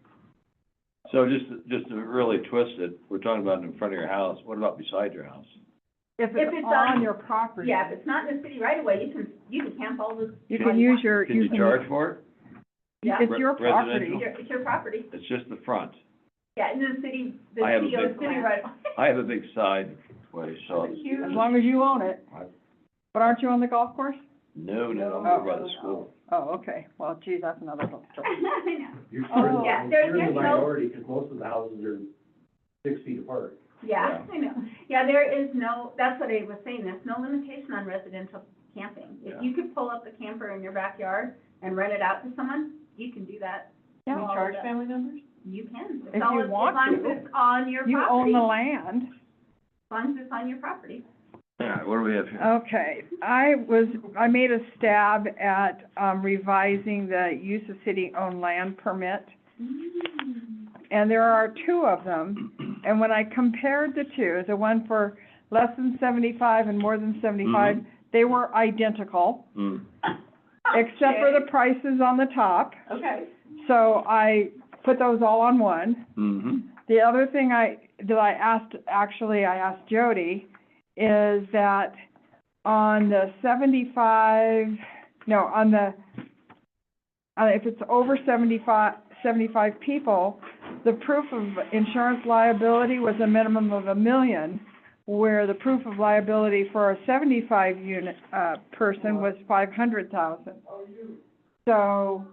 E: So just to really twist it, we're talking about in front of your house. What about beside your house?
B: If
D: If
B: it's
D: it's
B: on
D: on-
B: your property.
D: Yeah, if it's not in the city right away, you can camp all the.
B: You can use your,
E: Can you charge for it?
D: Yeah.
B: It's your property.
E: Residential?
D: It's your property.
E: It's just the front.
D: Yeah, in the city, the
E: I have a
D: city owns
E: big-
D: the land.
E: I have a big side way, so,
B: As long as you own it.
E: I-
B: But aren't you on the golf course?
E: no, I'm over by the school.
B: Oh, okay. Well, gee, that's another whole story.
D: I know.
C: You're
B: Oh.
D: Yeah,
C: in
D: there's
C: the
D: no-
C: minority, because most of the houses are 6 feet apart.
D: Yeah, I know. Yeah, there is no, that's what I was saying, there's no limitation on residential camping. If
E: Yeah.
D: you could pull up a camper in your backyard and rent it out to someone, you can do that.
A: Can we
B: Yeah.
A: charge family members?
D: You can.
B: If you want
D: As long
B: to.
D: as it's on your
B: You
D: property.
B: own the land.
D: As long as it's on your property.
E: All right, what do we have here?
B: Okay, I made a stab at, revising the use of city-owned land permit. And there are two of them, and when I compared the two, the one for less than 75 and more than 75, they were identical,
E: Hmm.
B: except for the prices on the top.
A: Okay.
B: So I put those all on one.
E: Mm-hmm.
B: The other thing I asked Jody, is that on the if it's over 75 people, the proof of insurance liability was a minimum of $1 million, where the proof of liability for a 75 unit, person was $500,000. So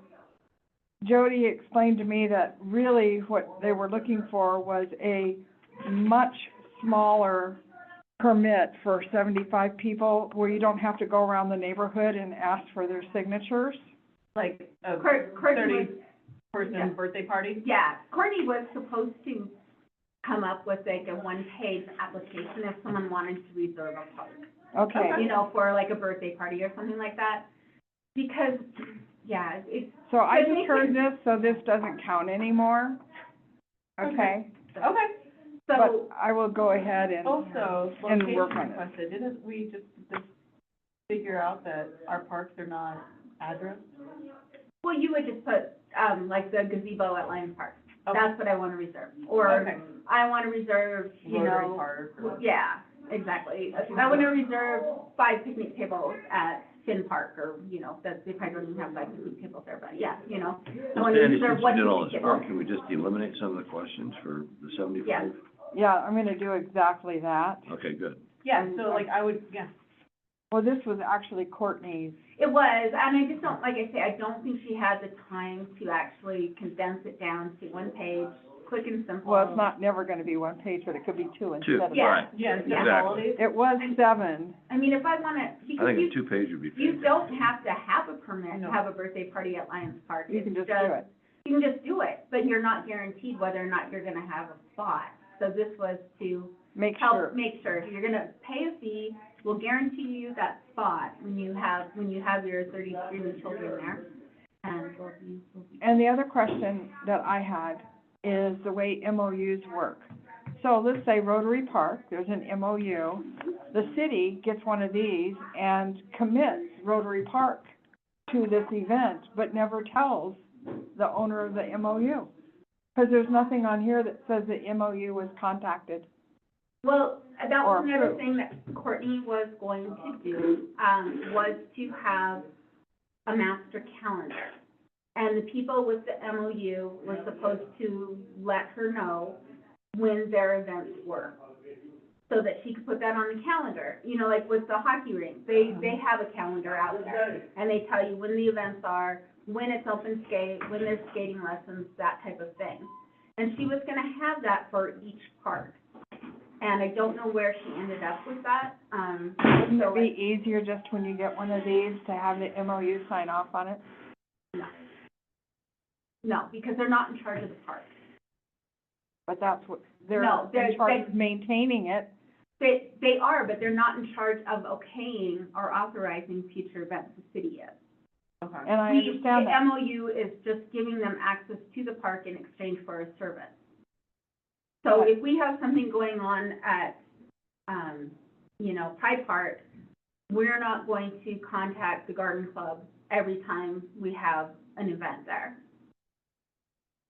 B: Jody explained to me that really what they were looking for was a much smaller permit for 75 people, where you don't have to go around the neighborhood and ask for their signatures.
A: Like a
D: Courtney was,
A: 30-person
D: yeah.
A: birthday party?
D: yeah, Courtney was supposed to come up with like a one-page application if someone wanted to reserve a park.
B: Okay.
D: You know, for like a birthday party or something like that. Because yeah, it's,
B: So I
D: But
B: just
D: they
B: heard
D: can-
B: this, so this doesn't count anymore, okay?
A: Okay.
B: But
D: so,
B: I will go ahead and,
A: Also,
B: And
A: location
B: work on it.
A: requested, didn't we just figure out that our parks are not addressed?
D: well, you would just put, like the gazebo at Lions Park.
A: Okay.
D: That's what I wanna reserve. Or
A: Okay.
D: I wanna reserve, you
A: Rotary
D: know,
A: Park or-
D: yeah, exactly. I wanna reserve 5 picnic tables at Finn Park, or, you know, that, they probably don't even have 5 picnic tables there, but yeah, you know. I wanna
E: Sandy,
D: reserve
E: since you
D: one
E: did all
D: picnic
E: this
D: table.
E: work, can we just eliminate some of the questions for the 75?
B: yeah, I'm gonna do exactly that.
E: Okay, good.
A: Yeah, so like I would, yeah.
B: Well, this was actually Courtney's,
D: It was, and I just don't, like I say, I don't think she had the time to actually condense it down to one page, quick and simple.
B: well, it's not, never gonna be one page, but it could be two instead of.
D: Yeah.
E: Right.
A: Yeah, instead of
E: Exactly.
A: holidays.
B: It was 7,
D: I mean, if I wanna,
E: I
D: because
E: think
D: you,
E: a 2-page would be
D: you
E: fantastic.
D: don't have to have a permit
A: No.
D: to have a birthday party at Lions Park.
B: you can
D: It's
B: just do it.
D: You can just do it, but you're not guaranteed whether or not you're gonna have a spot. So this was to
B: Make
D: help
B: sure,
D: make sure, you're gonna pay a fee, we'll guarantee you that spot when you have your 30 screaming children there. And we'll be.
B: and the other question that I had is the way MOUs work. So let's say Rotary Park, there's an MOU, the city gets one of these and commits Rotary Park to this event, but never tells the owner of the MOU. Because there's nothing on here that says the MOU was contacted.
D: Well, that
B: Or
D: was another
B: approved.
D: thing that Courtney was going to do, was to have a master calendar. And the people with the MOU were supposed to let her know when their events were, so that she could put that on the calendar. You know, like with the hockey rink, they have a calendar out there, and they tell you when the events are, when it's open skate, when there's skating lessons, that type of thing. And she was gonna have that for each park. And I don't know where she ended up with that,
B: Wouldn't
D: so
B: it be easier just when you get one of these to have the MOU sign off on it?
D: no, because they're not in charge of the park.
B: But that's what, they're
D: No, they're-
B: in charge of maintaining it.
D: They are, but they're not in charge of okaying or authorizing future events, the city is.
A: Okay.
B: And I understand that.
D: The MOU is just giving them access to the park in exchange for a service. So
B: Right.
D: if we have something going on at, you know, Pride Park, we're not going to contact the garden club every time we have an event there.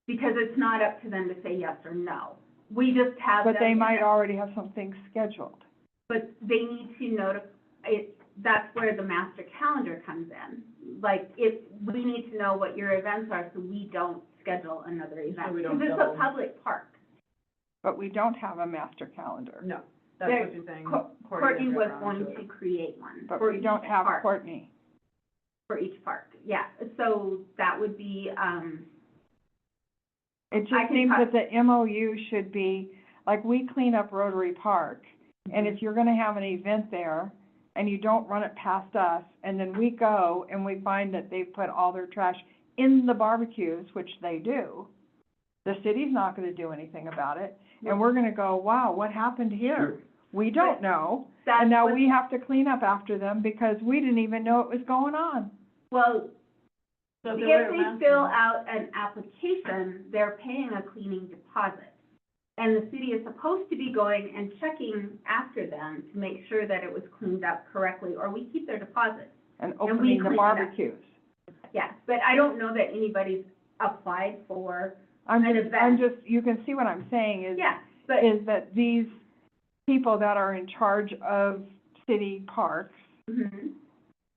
D: Because it's not up to them to say yes or no. We just have them.
B: But they might already have something scheduled.
D: But they need to that's where the master calendar comes in. Like, we need to know what your events are, so we don't schedule another event.
A: we don't
D: Because it's
A: double.
D: a public park.
B: But we don't have a master calendar.
A: No, that's
D: There-
A: what you're saying.
D: Courtney was
A: around
D: going
A: it.
D: to create one
B: But
D: for
B: we
D: each
B: don't have
D: park.
B: Courtney.
D: For each park, yeah. So that would be,
B: It
D: I
B: just
D: can
B: seems
D: talk-
B: that the MOU should be, like, we clean up Rotary Park, and if you're gonna have an event there, and you don't run it past us, and then we go and we find that they've put all their trash in the barbecues, which they do, the city's not gonna do anything about it, and we're gonna go, wow, what happened here? We don't know,
D: that's
B: and now
D: what-
B: we have to clean up after them because we didn't even know it was going on.
D: well,
A: So
D: if
A: wear a
D: they
A: mask,
D: fill out an application, they're paying a cleaning deposit. And the city is supposed to be going and checking after them to make sure that it was cleaned up correctly, or we keep their deposit.
B: And
D: we
B: opening the
D: clean it up.
B: barbecues.
D: Yeah, but I don't know that anybody's applied for,
B: I'm
D: An event.
B: you can see what I'm saying is,
D: yeah, but,
B: is that these people that are in charge of city parks
D: mhm,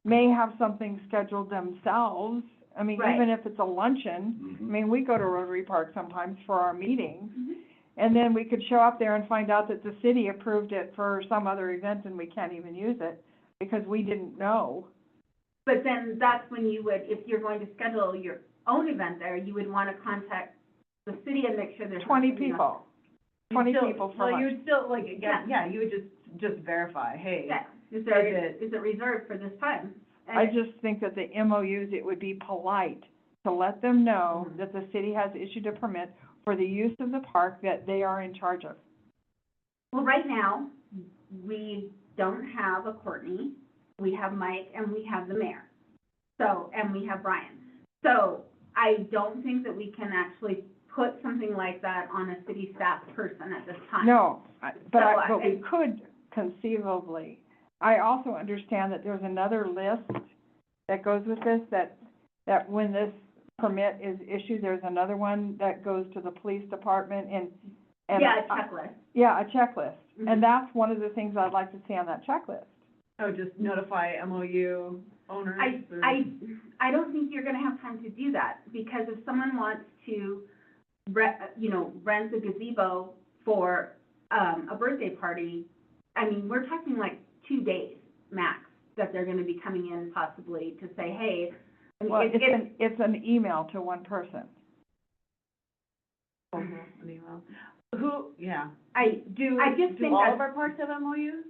B: may have something scheduled themselves. I mean,
D: Right.
B: even if it's a luncheon, I
E: Mhm.
B: mean, we go to Rotary Park sometimes for our meetings.
D: mhm.
B: And then we could show up there and find out that the city approved it for some other event and we can't even use it because we didn't know.
D: But then that's when you would, if you're going to schedule your own event there, you would want to contact the city and make sure there's.
B: 20
D: nothing else.
B: people,
A: You'd
B: 20
A: still-
B: people for
A: Well, you
B: lunch.
A: would still, like, again, yeah, you would just verify, hey.
D: Yeah, is it reserved for this time? And
B: I just think that the MOUs, it would be polite to let them know
A: Mhm.
B: that the city has issued a permit for the use of the park that they are in charge of.
D: Well, right now, we don't have a Courtney, we have Mike, and we have the mayor. So, and we have Brian. So I don't think that we can actually put something like that on a city staff person at this time.
B: No, but
D: So
B: but we could conceivably. I also understand that there's another list that goes with this, that when this permit is issued, there's another one that goes to the police department and.
D: Yeah, a checklist.
B: Yeah, a checklist,
D: Mhm.
B: and that's one of the things I'd like to see on that checklist.
A: Oh, just notify MOU owners or?
D: I don't think you're gonna have time to do that, because if someone wants to rent a gazebo for, a birthday party, I mean, we're talking like 2 days max that they're gonna be coming in possibly to say, hey, I mean,
B: Well,
D: it's
B: it's an email to one person.
A: An email. Who, yeah.
D: I just
A: Do
D: think
A: all
D: that,
A: of our parks have MOUs?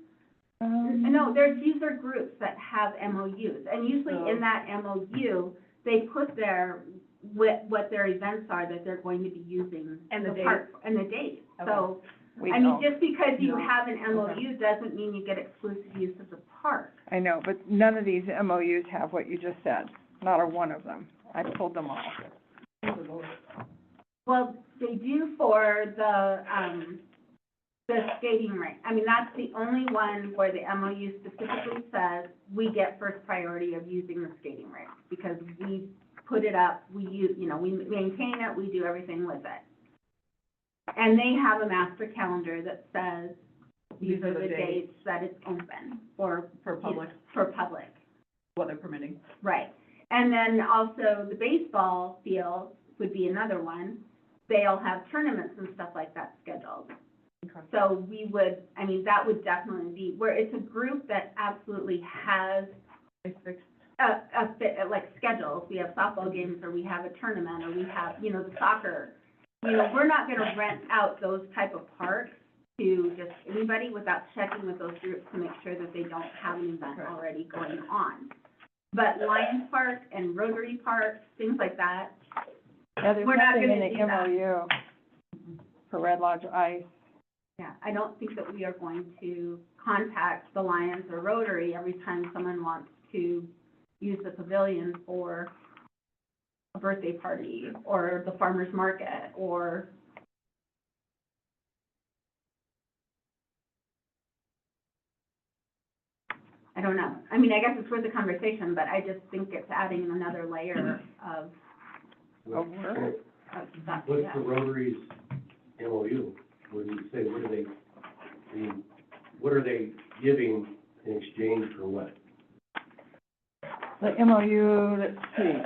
D: no, there's user groups that have MOUs, and usually in that MOU, they put what their events are that they're going to be using.
A: And the
D: park, and the dates. So,
B: We
D: I mean,
B: don't.
D: just because you
A: No.
D: have an MOU doesn't mean you get exclusive use of the park.
B: I know, but none of these MOUs have what you just said, not a one of them. I pulled them all.
D: Well, they do for the skating rink. I mean, that's the only one where the MOU specifically says we get first priority of using the skating rink, because we put it up, we use, we maintain it, we do everything with it. And they have a master calendar that says these are the dates that it's open for
A: public.
D: For public.
A: What they're permitting.
D: Right. And then also the baseball field would be another one. They'll have tournaments and stuff like that scheduled.
A: Okay.
D: So we would, I mean, that would definitely be, where it's a group that absolutely has
A: It's fixed.
D: like schedules. We have softball games, or we have a tournament, or we have, the soccer. We're not gonna rent out those type of parks to just anybody without checking with those groups to make sure that they don't have an event
A: Right.
D: already going on. But Lions Park and Rotary Park, things like that,
B: Yeah, there's
D: We're not
B: nothing in
D: gonna
B: the
D: do that.
B: MOU for Red Lodge Ice.
D: yeah, I don't think that we are going to contact the Lions or Rotary every time someone wants to use the pavilion for a birthday party, or the farmer's market, or, I don't know. I mean, I guess it's worth a conversation, but I just think it's adding another layer of
B: Of work.
D: stuff,
C: What's
D: yeah.
C: the Rotary's MOU? What do you say, what are they giving in exchange for what?
B: The MOU, let's see.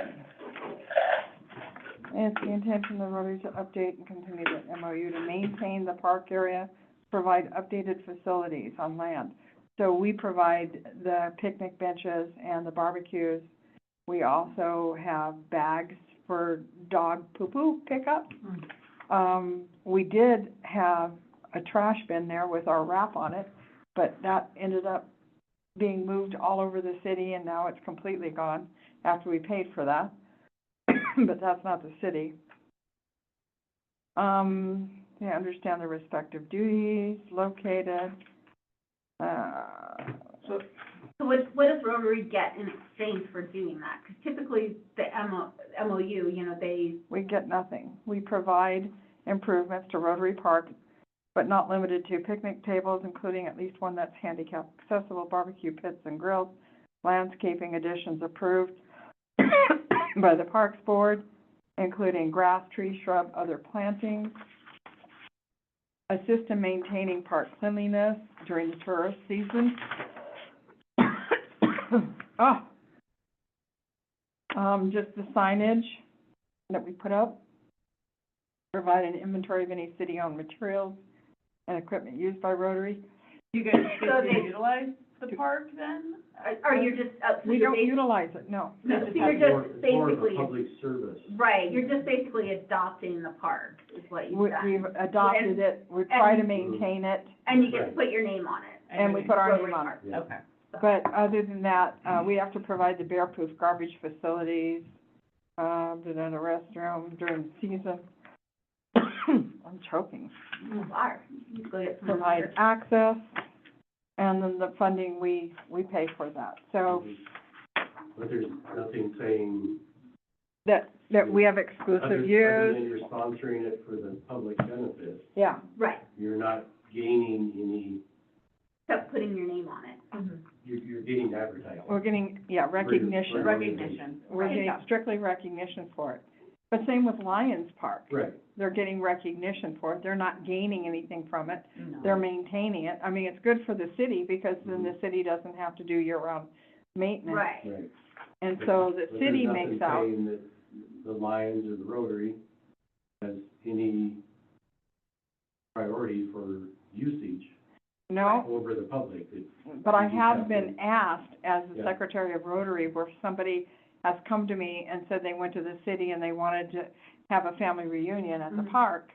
B: It's the intention of the Rotary to update and continue the MOU to maintain the park area, provide updated facilities on land. So we provide the picnic benches and the barbecues. We also have bags for dog poo-poo pickup. We did have a trash bin there with our wrap on it, but that ended up being moved all over the city, and now it's completely gone after we paid for that. But that's not the city. They understand the respective duties, located,
D: So what does Rotary get in exchange for doing that? Because typically the MOU, they,
B: we get nothing. We provide improvements to Rotary Park, but not limited to picnic tables, including at least one that's handicap accessible, barbecue pits and grills, landscaping additions approved by the Parks Board, including grass, tree, shrub, other plantings. Assist in maintaining park cleanliness during the tourist season. Just the signage that we put up. Provide an inventory of any city-owned materials and equipment used by Rotary.
A: You guys
D: So
A: get to
D: they-
A: utilize the park then?
D: are you just, so
B: We
D: you're
B: don't
D: basically,
B: utilize it, no.
D: so
A: just
D: you're
A: have
C: It's more-
D: just
C: it's more of a
D: basically,
C: public service.
D: right, you're just basically adopting the park, is what you've done.
B: We've adopted it, we try to maintain it,
D: And you get to
C: Right.
D: put your name on it.
B: and we put our
D: Rotary
B: name on it.
D: Park.
C: Yeah.
A: Okay.
B: But other than that, we have to provide the bear-proof garbage facilities, the restroom during the season. I'm choking.
D: You are. You go get some
B: Provide
D: water.
B: access, and then the funding, we pay for that. So,
C: But there's nothing saying
B: that we have
C: Other
B: exclusive use.
C: than you're sponsoring it for the public benefit,
B: Yeah,
D: Right,
C: you're not gaining any,
D: except putting your name on it.
C: you're getting advertising.
B: we're getting, recognition.
A: Recognition.
B: We're getting
D: Yeah.
B: strictly recognition for it. But same with Lions Park.
C: Right,
B: They're getting recognition for it. They're not gaining anything from it.
A: No.
B: They're maintaining it. I mean, it's good for the city because then the city doesn't have to do year-round maintenance.
D: Right.
C: right.
B: And so the
C: But
B: city
C: there's
B: makes
C: nothing
B: out,
C: saying that the Lions or the Rotary has any priority for usage
B: no,
C: over the public.
B: but I
C: You
B: have
C: have
B: been
C: to-
B: asked as the
C: Yeah.
B: secretary of Rotary where somebody has come to me and said they went to the city and they wanted to have a family reunion at the
D: Mhm.
B: park.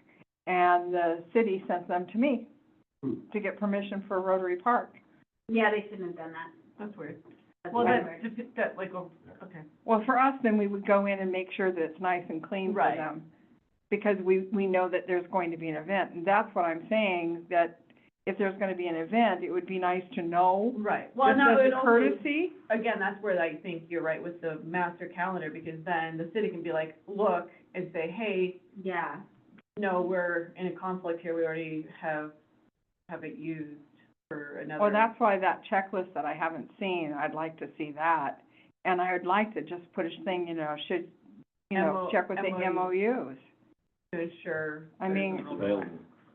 B: And the city sent them to me
C: Hmm.
B: to get permission for Rotary Park.
D: Yeah, they shouldn't have done that.
A: That's weird.
D: That's
A: Well,
D: very
A: that,
D: weird.
A: that, like, oh, okay.
B: Well, for us, then we would go in and make sure that it's nice and clean for
A: Right.
B: them. Because we know that there's going to be an event, and that's what I'm saying, that if there's gonna be an event, it would be nice to know.
A: Right. Well,
B: Just
A: no,
B: as
A: it
B: a
A: also,
B: courtesy,
A: again, that's where I think you're right with the master calendar, because then the city can be like, look, and say, hey,
D: Yeah,
A: no, we're in a conflict here, we already have it used for another.
B: well, that's why that checklist that I haven't seen, I'd like to see that. And I would like to just put a thing, should,
A: MO
B: check with the MOUs.
A: To ensure.
B: I mean-
E: It's available.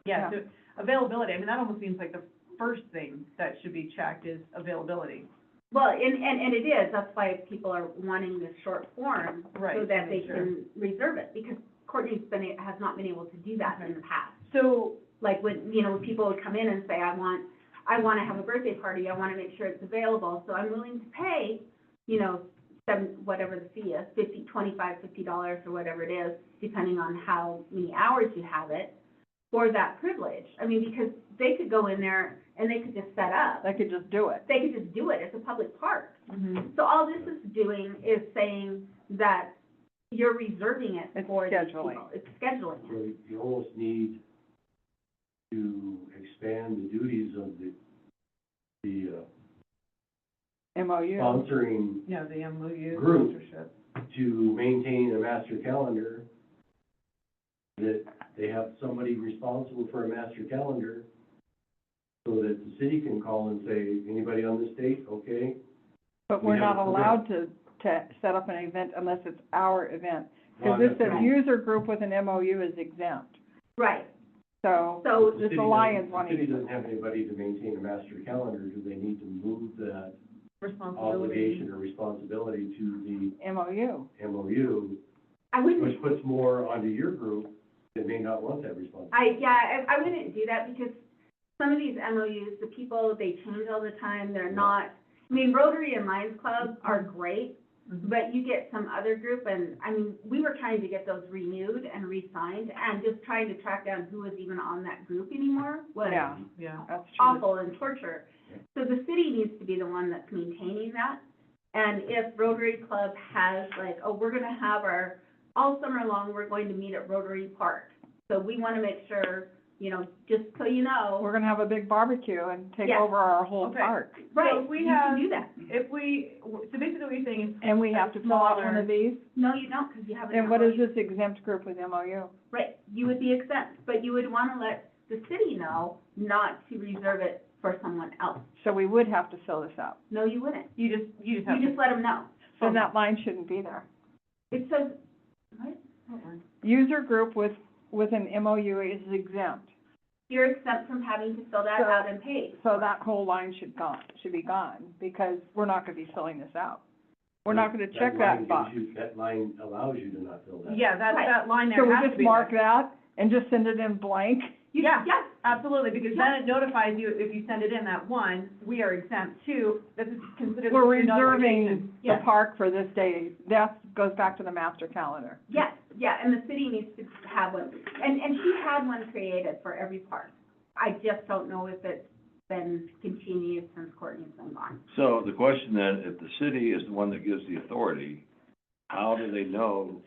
A: Yeah, so availability, I mean, that almost seems like the first thing that should be checked is availability.
D: well, and it is, that's why people are wanting this short form, so
A: Right,
D: that they
A: make sure.
D: can reserve it, because Courtney's has not been able to do that in the past.
A: So,
D: Like when, people would come in and say, I want to have a birthday party, I want to make sure it's available, so I'm willing to pay, whatever the fee is, $50 or whatever it is, depending on how many hours you have it, for that privilege. I mean, because they could go in there and they could just set up,
B: They could just do it.
D: they could just do it, it's a public park.
A: mhm.
D: So all this is doing is saying that you're reserving it
B: It's
D: for these
B: scheduling.
D: people. It's scheduling
C: So
D: it.
C: you almost need to expand the duties of the
B: MOU.
C: sponsoring
A: Yeah, the MOU
C: Group.
A: sponsorship.
C: to maintain a master calendar, that they have somebody responsible for a master calendar, so that the city can call and say, anybody on this date, okay?
B: But
C: We
B: we're
C: have
B: not
C: a program.
B: allowed to set up an event unless it's our event.
C: Well,
B: Because this
C: that's-
B: says user group with an MOU is exempt.
D: Right,
B: So,
D: so,
C: The
B: this
C: city
B: Alliance
C: doesn't-
B: wanting
C: The city
B: to,
C: doesn't have anybody to maintain a master calendar, do they need to move that
A: Responsibility.
C: obligation or responsibility to the
B: MOU.
C: MOU,
D: I wouldn't
C: which puts more onto your group that may not want that responsibility?
D: I wouldn't do that, because some of these MOUs, the people, they change all the time, they're not, I mean, Rotary and Lions Club are great,
A: Mhm.
D: but you get some other group, and, I mean, we were trying to get those renewed and re-signed, and just trying to track down who was even on that group anymore was
B: Yeah,
A: Yeah.
B: that's true.
D: awful and torture. So the city needs to be the one that's maintaining that, and if Rotary Club has like, oh, we're gonna have all summer long, we're going to meet at Rotary Park. So we wanna make sure, just so you know,
B: We're gonna have a big barbecue and take
D: Yeah.
B: over our whole
A: Okay.
B: park.
D: right,
A: if we
D: you
A: have-
D: can do that.
A: So basically what you're saying is,
B: And we have to fill out one
A: Smaller.
B: of these?
D: No, you don't, because you have an
B: And what is
D: MOU.
B: this exempt group with MOU?
D: Right, you would be exempt, but you would wanna let the city know not to reserve it for someone else.
B: So we would have to fill this out.
D: No, you wouldn't.
A: you just have
D: You
A: to.
D: just let them know.
B: Then that line shouldn't be there.
D: It says, what?
B: User group with an MOU is exempt.
D: You're exempt from having to fill that
B: So-
D: out and pay.
B: So that whole line should be gone, because we're not gonna be filling this out. We're not gonna check that box.
C: That line allows you to not fill that.
A: Yeah, that
D: Right.
A: line
B: So
A: there
B: we
A: has to
B: just
A: be
B: mark
A: there.
B: that and just send it in blank?
A: Yeah.
D: Yes,
A: Absolutely, because then it notifies you, if you send it in that one, we are exempt. Two, this is considered.
B: We're
A: a
B: reserving
A: notification.
B: the
A: Yes.
B: park for this day. That goes back to the master calendar.
D: yes, yeah, and the city needs to have one. And she had one created for every park. I just don't know if it's been continued since Courtney's been gone.
E: So the question then, if the city is the one that gives the authority, how do they know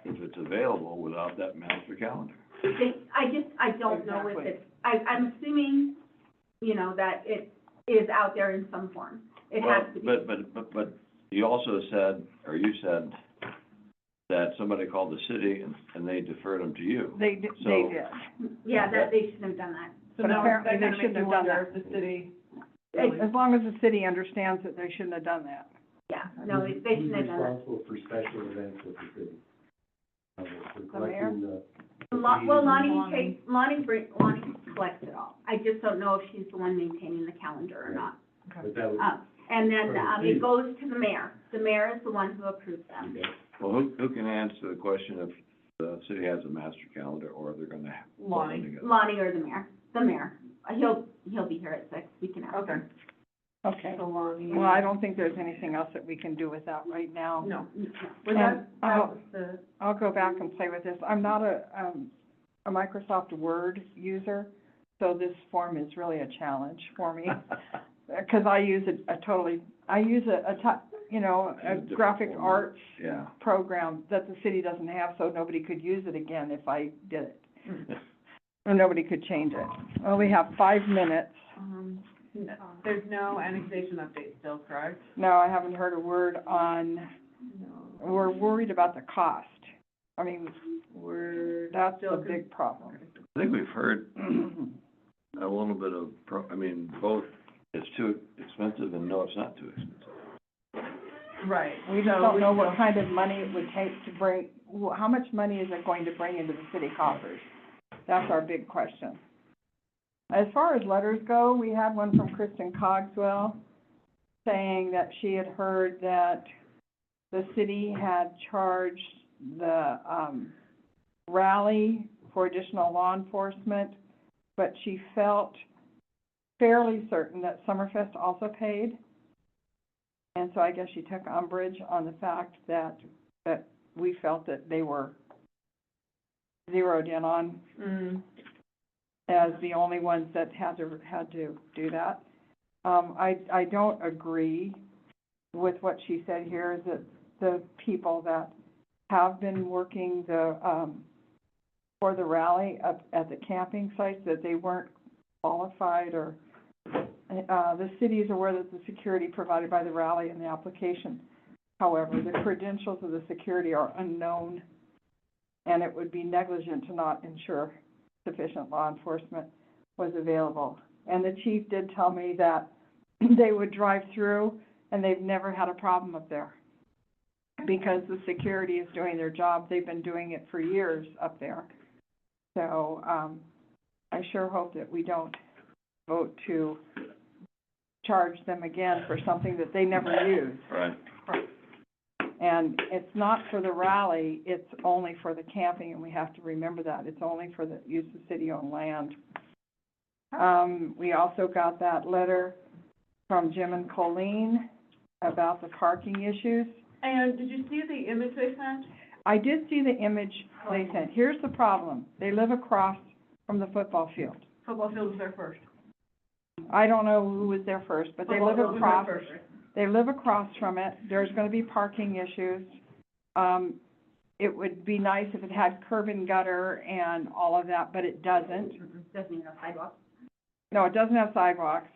E: if it's available without that master calendar?
D: I don't know if
B: Exactly.
D: it's, I'm assuming, that it is out there in some form. It has to be.
E: But you also said, or you said, that somebody called the city and they deferred them to you.
B: They did.
E: So-
D: Yeah, that, they shouldn't have done that.
A: So
B: But
A: now,
B: apparently
A: that
B: they
A: kind of makes
B: shouldn't
A: me
B: have done
A: wonder
B: that.
A: if the city,
B: As long as the city understands that they shouldn't have done that.
D: Yeah, no, they shouldn't have done that.
C: Who's responsible for special events with the city? For
B: The mayor?
C: collecting the.
D: Well,
A: Lonnie.
D: Lonnie collects it all. I just don't know if she's the one maintaining the calendar or not.
C: But that would,
D: And then,
C: For the city.
D: it goes to the mayor. The mayor is the one who approves them.
C: okay.
E: Well, who can answer the question if the city has a master calendar or they're gonna have put one
A: Lonnie.
E: together?
D: Lonnie or the mayor. The mayor. He'll be here at 6. We can ask
A: okay,
D: him.
B: Okay.
A: so Lonnie.
B: Well, I don't think there's anything else that we can do with that right now.
A: No.
D: No.
A: Was
B: And
A: that
B: I'll-
A: was the,
B: I'll go back and play with this. I'm not a Microsoft Word user, so this form is really a challenge for me. Because I use you know, a
E: Different
B: graphic
E: format.
B: arts
E: Yeah.
B: program that the city doesn't have, so nobody could use it again if I did it.
A: mm,
B: Or nobody could change it. Well, we have 5 minutes.
A: no, there's no annexation update still, correct?
B: No, I haven't heard a word on,
A: No.
B: we're worried about the cost. I mean, that's
A: Still
B: the big problem.
E: I think we've heard a little bit of, both, it's too expensive and no, it's not too expensive.
A: Right.
B: We just don't know what kind of money it would take to bring, how much money is it going to bring into the city coffers? That's our big question. As far as letters go, we had one from Kristen Cogswell saying that she had heard that the city had charged the, rally for additional law enforcement, but she felt fairly certain that Summerfest also paid. And so I guess she took umbrage on the fact that we felt that they were zeroed in on
A: Mm,
B: as the only ones that had to do that. I don't agree with what she said here, is that the people that have been working for the rally up at the camping sites, that they weren't qualified, or the city is aware that the security provided by the rally and the application. However, the credentials of the security are unknown, and it would be negligent to not ensure sufficient law enforcement was available. And the chief did tell me that they would drive through, and they've never had a problem up there, because the security is doing their job. They've been doing it for years up there. So, I sure hope that we don't vote to charge them again for something that they never use.
E: Right.
B: And it's not for the rally, it's only for the camping, and we have to remember that. It's only for the use of city-owned land. We also got that letter from Jim and Colleen about the parking issues.
A: and did you see the image they sent?
B: I did see the image they sent. Here's the problem. They live across from the football field.
A: Football field was there first.
B: I don't know who was there first, but they
A: Football
B: live
A: field was
B: across.
A: there first.
B: They live across from it. There's gonna be parking issues. It would be nice if it had curb and gutter and all of that, but it doesn't.
D: Doesn't even have sidewalks.
B: No, it doesn't have sidewalks.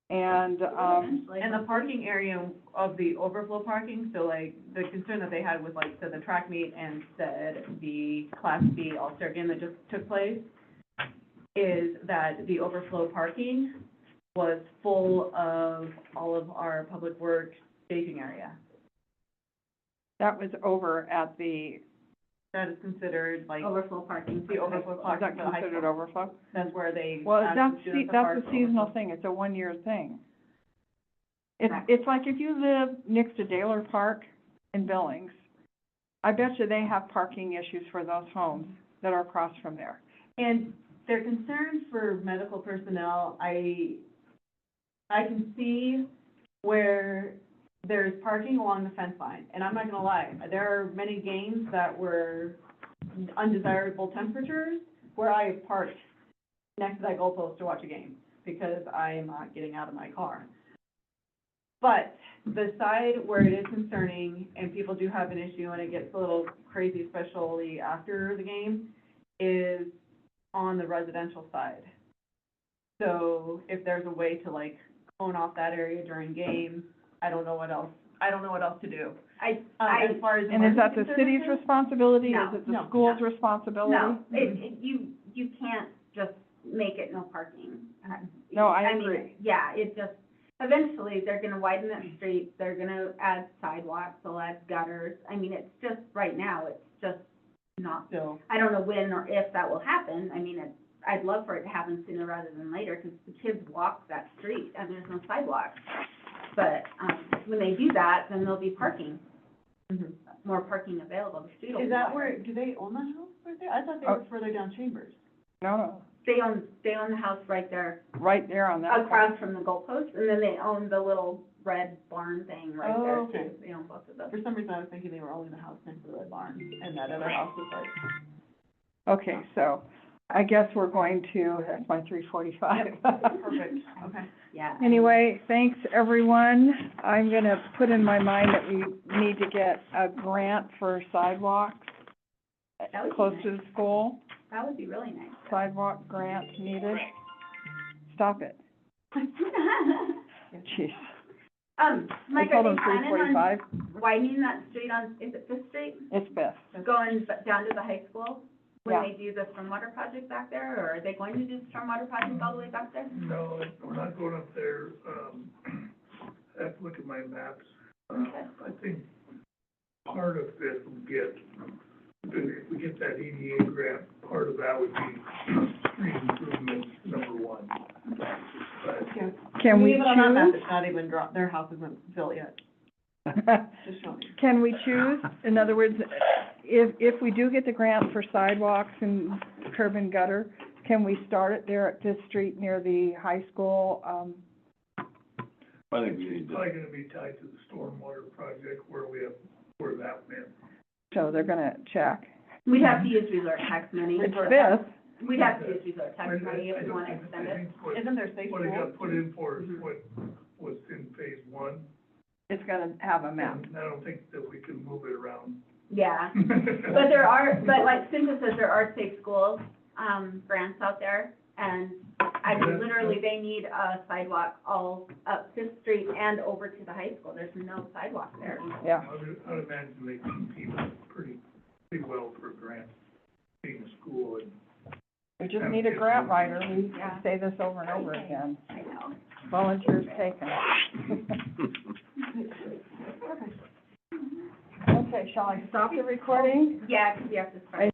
B: And,
D: Eventually.
A: And the parking area of the overflow parking, so like, the concern that they had was like, so the track meet and said the Class B All-Star game that just took place, is that the overflow parking was full of all of our public works staging area.
B: that was over at the,
A: That is considered like,
D: Overflow parking.
A: the overflow
B: is
A: parking
B: that
A: for the high
B: considered
A: school.
B: overflow?
A: That's where they.
B: Well,
A: asked
B: that's,
A: the students to
B: that's
A: park
B: a
A: for
B: seasonal
A: overflow.
B: thing. It's a one-year thing. It's,
D: Right.
B: it's like if you live next to Daler Park in Billings, I bet you they have parking issues for those homes that are across from there.
A: And their concerns for medical personnel, I can see where there's parking along the fence line, and I'm not gonna lie, there are many games that were undesirable temperatures where I have parked next to that goalpost to watch a game, because I am not getting out of my car. But the side where it is concerning, and people do have an issue, and it gets a little crazy, especially after the game, is on the residential side. So if there's a way to like cone off that area during games, I don't know what else to do. as far as
B: And is that the
A: emergency
B: city's
A: services?
B: responsibility?
D: No,
B: Is it the
A: no,
B: school's
A: no.
B: responsibility?
D: No, you can't just make it no parking.
B: No, I
D: mean,
B: agree.
D: Yeah, it just, eventually, they're gonna widen that street, they're gonna add sidewalks, they'll add gutters. I mean, it's just, right now, it's just not,
A: Still,
D: I don't know when or if that will happen. I mean, I'd love for it to happen sooner rather than later, because the kids walk that street and there's no sidewalks. But, when they do that, then there'll be parking,
A: mhm.
D: more parking available, the street will be
A: Is that
D: wider.
A: where, do they own the house right there? I thought they
B: Oh.
A: were further down Chambers.
B: No,
D: They own the house right there,
B: right there on that.
D: across from the goalpost, and then they own the little red barn thing right there
A: Oh,
D: too.
A: okay.
D: They own both of those.
A: For some reason, I was thinking they were owning the house next to the red barn, and that other house was like,
B: Okay, so I guess we're going to, that's my 3:45.
A: perfect, okay.
D: Yeah.
B: Anyway, thanks, everyone. I'm gonna put in my mind that we need to get a grant for sidewalks
D: That would be
B: close
D: nice.
B: to the school.
D: That would be really nice.
B: Sidewalk grant needed. Stop it. Jeez.
D: Mike,
B: I
D: are
B: told
D: they
B: them
D: planning on
B: 3:45.
D: widening that street on, is it Fifth Street?
B: It's Fifth.
D: Going down to the high school? When
B: Yeah.
D: they do the stormwater project back there, or are they going to do the stormwater project all the way back there?
F: No, we're not going up there, I have to look at my maps.
D: Okay.
F: I think part of it will get, if we get that EDA grant, part of that would be street improvement number one. But
B: Can we
A: Even on that map,
B: choose?
A: it's not even their house isn't built yet, just showing you.
B: Can we choose? In other words, if we do get the grant for sidewalks and curb and gutter, can we start it there at Fifth Street near the high school?
E: I think we need
F: it's
E: to,
F: probably gonna be tied to the stormwater project where that went.
B: So they're gonna check.
D: We'd have to use resort tax money.
B: It's Fifth.
D: We'd have to use resort tax money if we want to extend
F: I
D: it.
F: think what,
A: Isn't there safe
F: what it
A: school?
F: got put in for is what was in phase one.
B: It's gonna have a map.
F: And I don't think that we can move it around.
D: Yeah. But like Cynthia says, there are safe schools, grants out there, and I mean, literally, they need a sidewalk all up Fifth Street and over to the high school. There's no sidewalk there.
B: Yeah.
F: I'd imagine they compete pretty well for a grant, being a school and.
B: We just need a grant writer. We
D: Yeah.
B: say this over and over again.
D: I know.
B: Volunteers taken. Okay, shall I stop the recording?
D: Yeah, 'cause you have to start.